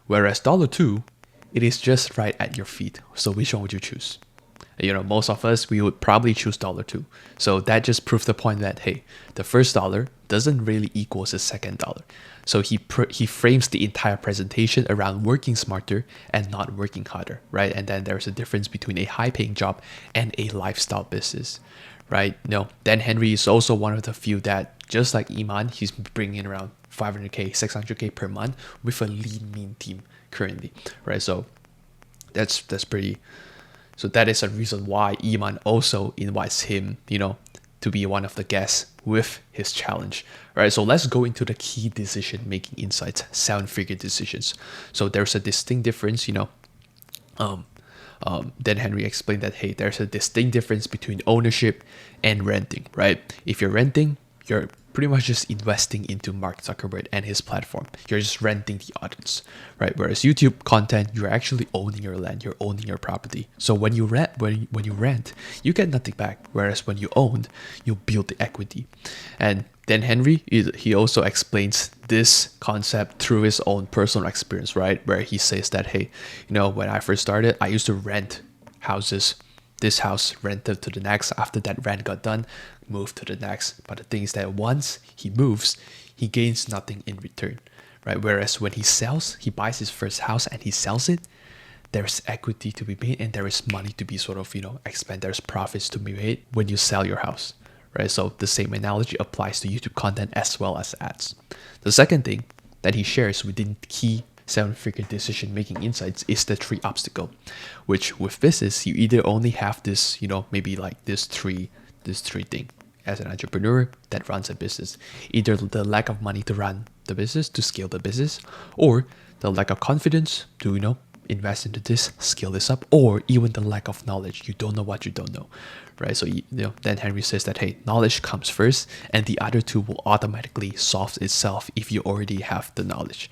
Whereas $2, it is just right at your feet. So which one would you choose? Most of us, we would probably choose $2. So that just proves the point that, hey, the first dollar doesn't really equal the second dollar. So he frames the entire presentation around working smarter and not working harder, right? And then there's a difference between a high-paying job and a lifestyle business, right? Dan Henry is also one of the few that, just like Iman, he's bringing in around 500k, 600k per month with a lean, mean team currently, right? So that's pretty. So that is a reason why Iman also invites him, to be one of the guests with his challenge. All right, so let's go into the key decision-making insights, 7-figure decisions. So there's a distinct difference, Dan Henry explained that, hey, there's a distinct difference between ownership and renting, right? If you're renting, you're pretty much just investing into Mark Zuckerberg and his platform. You're just renting the audience, right? Whereas YouTube content, you're actually owning your land, you're owning your property. So when you rent, you get nothing back. Whereas when you own, you build the equity. And Dan Henry, he also explains this concept through his own personal experience, right? Where he says that, hey, when I first started, I used to rent houses. This house rented to the next. After that rent got done, moved to the next. But the thing is that once he moves, he gains nothing in return, right? Whereas when he sells, he buys his first house and he sells it, there's equity to be made and there is money to be expend. There's profits to be made when you sell your house, right? So the same analogy applies to YouTube content as well as ads. The second thing that he shares within key 7-figure decision-making insights is the 3 obstacle, which with business, you either only have this, maybe like this three thing as an entrepreneur that runs a business, either the lack of money to run the business, to scale the business, or the lack of confidence to, invest into this, scale this up, or even the lack of knowledge. You don't know what you don't know, right? So, Dan Henry says that, hey, knowledge comes first and the other 2 will automatically solve itself if you already have the knowledge.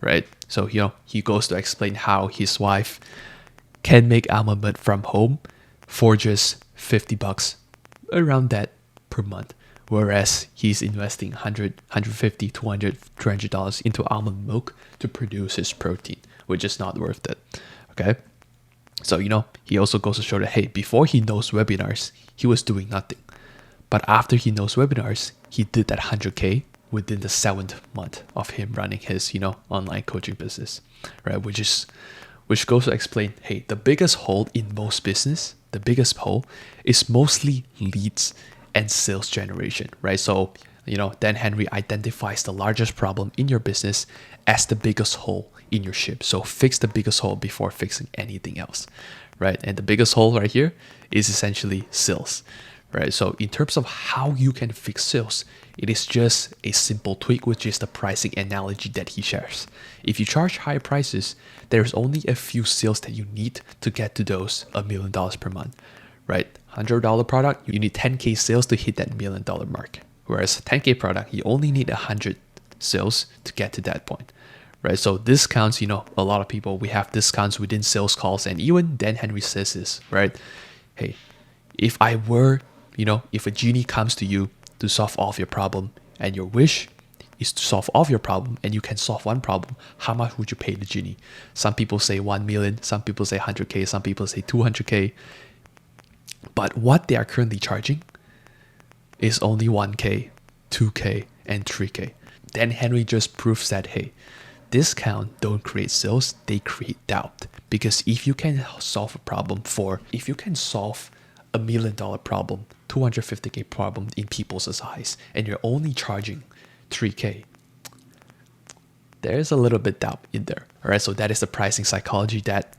Right, so he goes to explain how his wife can make almond milk from home for just $50 around that per month. Whereas he's investing 100, 150, 200, $300 into almond milk to produce his protein, which is not worth it. Okay. So, he also goes to show that, hey, before he knows webinars, he was doing nothing. But after he knows webinars, he did that 100K within the 7th month of him running his, online coaching business, right? Which goes to explain, hey, the biggest hole in most business, the biggest hole is mostly leads and sales generation, right? So, Dan Henry identifies the largest problem in your business as the biggest hole in your ship. So fix the biggest hole before fixing anything else, right? And the biggest hole right here is essentially sales, right? So in terms of how you can fix sales, it is just a simple tweak, which is the pricing analogy that he shares. If you charge high prices, there's only a few sales that you need to get to those $1 million per month, right? $100 product, you need 10K sales to hit that $1 million mark. Whereas 10K product, you only need 100 sales to get to that point, right? So discounts, a lot of people, we have discounts within sales calls, and even Dan Henry says this, right? Hey, if a genie comes to you to solve all of your problem, and your wish is to solve all of your problem, and you can solve one problem, how much would you pay the genie? Some people say 1 million, some people say 100K, some people say 200K. But what they are currently charging is only 1K, 2K, and 3K. Dan Henry just proves that, hey, discount don't create sales, they create doubt. Because if you can solve a problem if you can solve $1 million problem, 250K problem in people's eyes, and you're only charging 3K, there's a little bit doubt in there. All right, so that is the pricing psychology that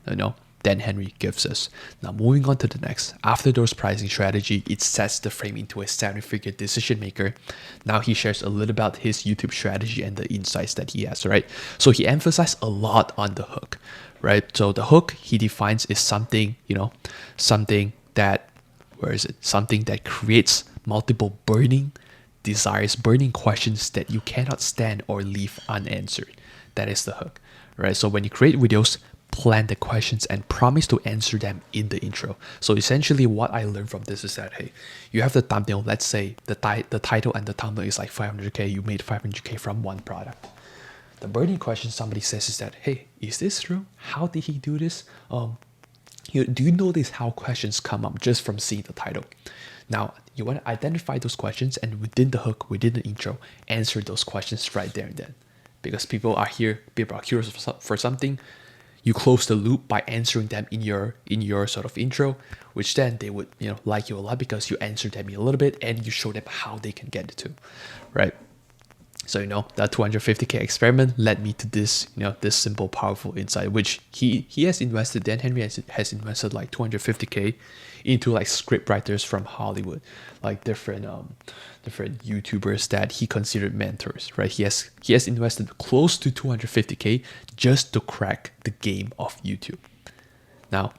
Dan Henry gives us. Now moving on to the next. After those pricing strategy, it sets the frame into a 7-figure decision maker. Now he shares a little about his YouTube strategy and the insights that he has, right? So he emphasized a lot on the hook, right? So the hook he defines is something that creates multiple burning desires, burning questions that you cannot stand or leave unanswered. That is the hook, right? So when you create videos, plan the questions and promise to answer them in the intro. So essentially what I learned from this is that, hey, you have the thumbnail, let's say the title and the thumbnail is like 500K, you made 500K from one product. The burning question somebody says is that, hey, is this true? How did he do this? Do you notice how questions come up just from seeing the title? Now, you want to identify those questions and within the hook, within the intro, answer those questions right there and then. Because people are curious for something. You close the loop by answering them in your sort of intro, which then they would like you a lot because you answered them in a little bit and you show them how they can get it to, right? So that 250K experiment led me to this this simple powerful insight, which he has invested. Dan Henry has invested like 250K into like script writers from Hollywood, like different YouTubers that he considered mentors, right? He has invested close to 250K just to crack the game of YouTube. Now,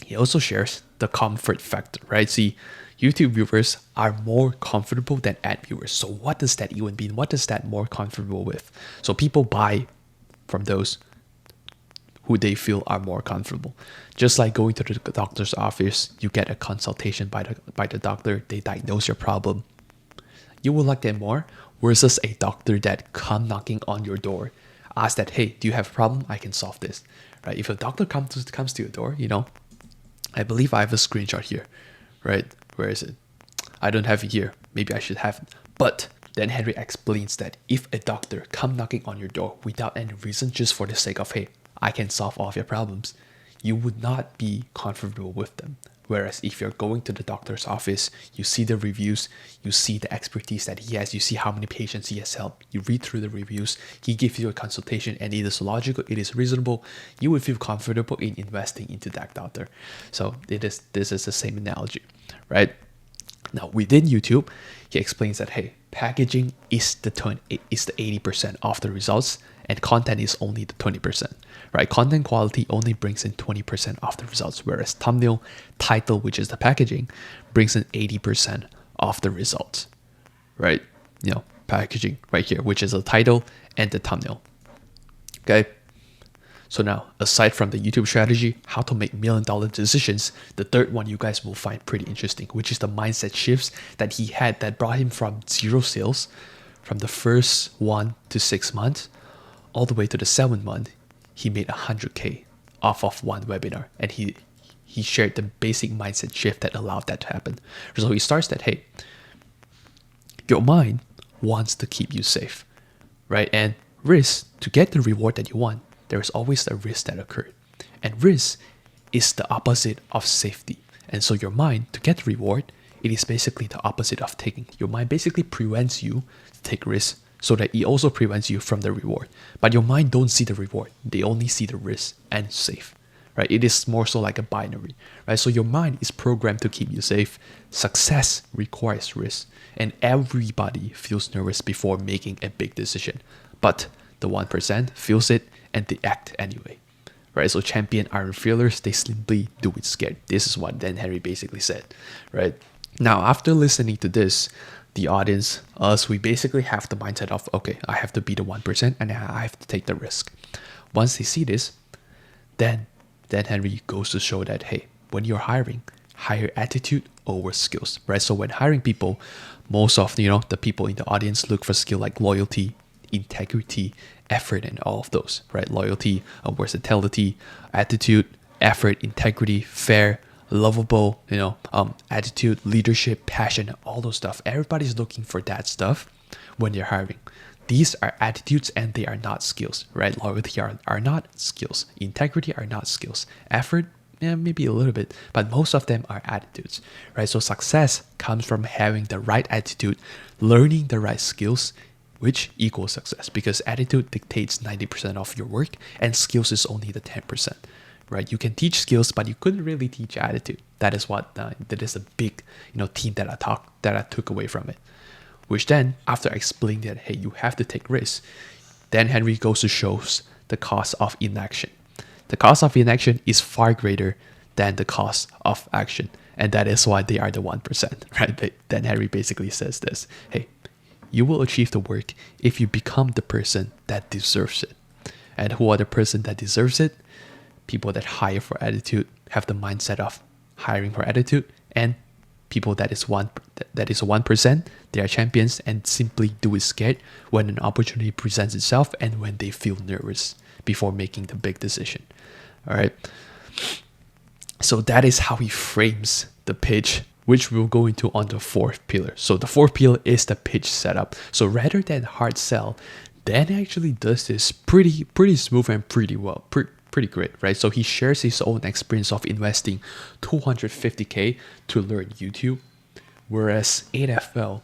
he also shares the comfort factor, right? See, YouTube viewers are more comfortable than ad viewers. So what does that even mean? What does that more comfortable with? So people buy from those who they feel are more comfortable. Just like going to the doctor's office, you get a consultation by the doctor, they diagnose your problem. You will like that more versus a doctor that come knocking on your door, ask that, hey, do you have a problem? I can solve this, right? If a doctor comes to your door, I believe I have a screenshot here, right? Where is it? I don't have it here. Maybe I should have it. But then Henry explains that if a doctor come knocking on your door without any reason, just for the sake of, hey, I can solve all of your problems, you would not be comfortable with them. Whereas if you're going to the doctor's office, you see the reviews, you see the expertise that he has, you see how many patients he has helped, you read through the reviews, he gives you a consultation, and it is logical, it is reasonable, you would feel comfortable in investing into that doctor. So this is the same analogy, right? Now within YouTube, he explains that, hey, packaging is the 80% of the results, and content is only the 20%, right? Content quality only brings in 20% of the results, whereas thumbnail, title, which is the packaging, brings in 80% of the results, right? Packaging right here, which is the title and the thumbnail. Okay. So now, aside from the YouTube strategy, how to make $1 million decisions, the third one you guys will find pretty interesting, which is the mindset shifts that he had that brought him from 0 sales from the first 1 to 6 months all the way to the 7th month. He made 100K off of one webinar, and he shared the basic mindset shift that allowed that to happen. So he starts that, hey, your mind wants to keep you safe, right? And risk, to get the reward that you want, there is always a risk that occurred. And risk is the opposite of safety. And so your mind, to get the reward, it is basically the opposite of taking. Your mind basically prevents you to take risks so that it also prevents you from the reward. But your mind don't see the reward. They only see the risk and safe, right? It is more so like a binary, right? So your mind is programmed to keep you safe. Success requires risk. And everybody feels nervous before making a big decision. But the 1% feels it and they act anyway, right? So champion aren't fearless, they simply do it scared. This is what Dan Henry basically said, right? Now, after listening to this, the audience, us, we basically have the mindset of, okay, I have to be the 1% and I have to take the risk. Once they see this, then Dan Henry goes to show that, hey, when you're hiring, hire attitude over skills, right? So when hiring people, most of the people in the audience look for skill like loyalty, integrity, effort, and all of those, right? Loyalty, versatility, attitude, effort, integrity, fair, lovable, attitude, leadership, passion, all those stuff. Everybody's looking for that stuff when they're hiring. These are attitudes and they are not skills, right? Loyalty are not skills. Integrity are not skills. Effort, maybe a little bit, but most of them are attitudes, right? So success comes from having the right attitude, learning the right skills, which equals success, because attitude dictates 90% of your work and skills is only the 10%, right? You can teach skills, but you couldn't really teach attitude. That is what that is a big theme that I took away from it. Which then, after explaining that, hey, you have to take risks, Dan Henry goes to shows the cost of inaction. The cost of inaction is far greater than the cost of action, and that is why they are the 1%, right? Dan Henry basically says this, hey, you will achieve the work if you become the person that deserves it. And who are the person that deserves it? People that hire for attitude, have the mindset of hiring for attitude, and people that is 1%, they are champions and simply do it scared when an opportunity presents itself and when they feel nervous before making the big decision. All right. So that is how he frames the pitch, which we'll go into on the fourth pillar. So the fourth pillar is the pitch setup. So rather than hard sell, Dan actually does this pretty smooth and pretty well, pretty great, right? So he shares his own experience of investing $250K to learn YouTube, whereas AFL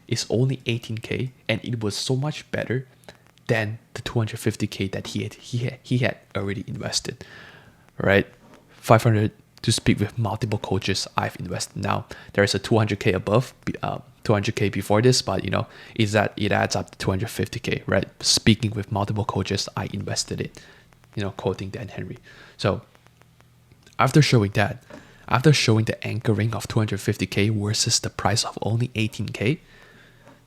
is only $18K, and it was so much better than the $250K that he had already invested, right? 500 to speak with multiple coaches I've invested. Now there is a 200K above, 200K before this, but is that it adds up to 250K, right? Speaking with multiple coaches I invested in, quoting Dan Henry. So after showing the anchoring of 250K versus the price of only 18K,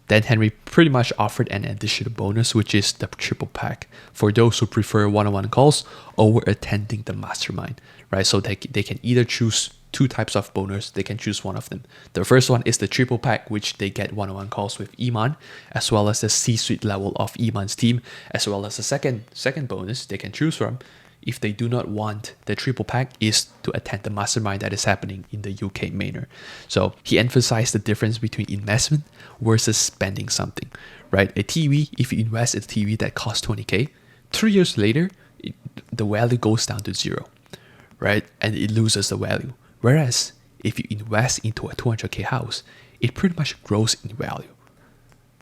Dan Henry pretty much offered an additional bonus, which is the triple pack for those who prefer one-on-one calls over attending the mastermind, right? So they can either choose two types of bonus. They can choose one of them. The first one is the triple pack, which they get one-on-one calls with Iman, as well as the C-suite level of Iman's team, as well as the second bonus they can choose from if they do not want the triple pack is to attend the mastermind that is happening in the UK Manor. So he emphasized the difference between investment versus spending something, right? A TV, if you invest in a TV that costs 20K, 3 years later, the value goes down to zero, right? And it loses the value. Whereas if you invest into a 200K house, it pretty much grows in value.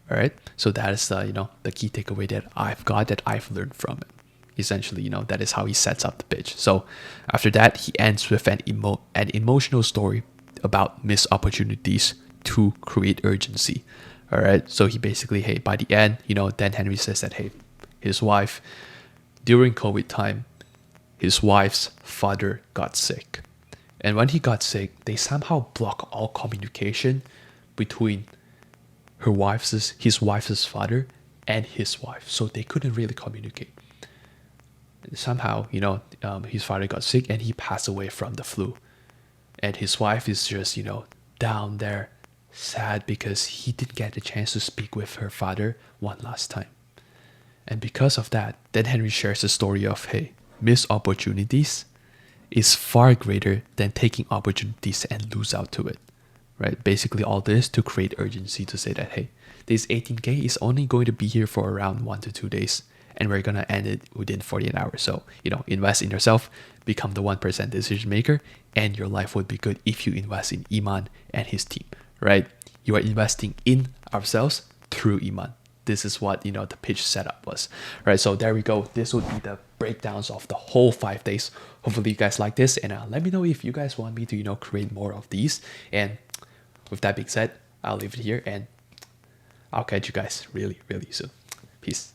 All right. So that is the key takeaway that I've learned from it. Essentially, that is how he sets up the pitch. So after that, he ends with an emotional story about missed opportunities to create urgency. All right. So he basically, hey, by the end, Dan Henry says that, hey, his wife, during COVID time, his wife's father got sick. And when he got sick, they somehow block all communication between his wife's father and his wife. So they couldn't really communicate. somehow, his father got sick and he passed away from the flu. And his wife is just, down there, sad because he didn't get the chance to speak with her father one last time. And because of that, then Henry shares the story of, hey, missed opportunities is far greater than taking opportunities and lose out to it, right? Basically all this to create urgency to say that, hey, this 18K is only going to be here for around 1 to 2 days, and we're going to end it within 48 hours. So, invest in yourself, become the 1% decision maker, and your life would be good if you invest in Iman and his team, right? You are investing in ourselves through Iman. This is what, the pitch setup was, right? So there we go. This would be the breakdowns of the whole 5 days. Hopefully you guys like this, and let me know if you guys want me to, create more of these. And with that being said, I'll leave it here, and I'll catch you guys really, really soon. Peace.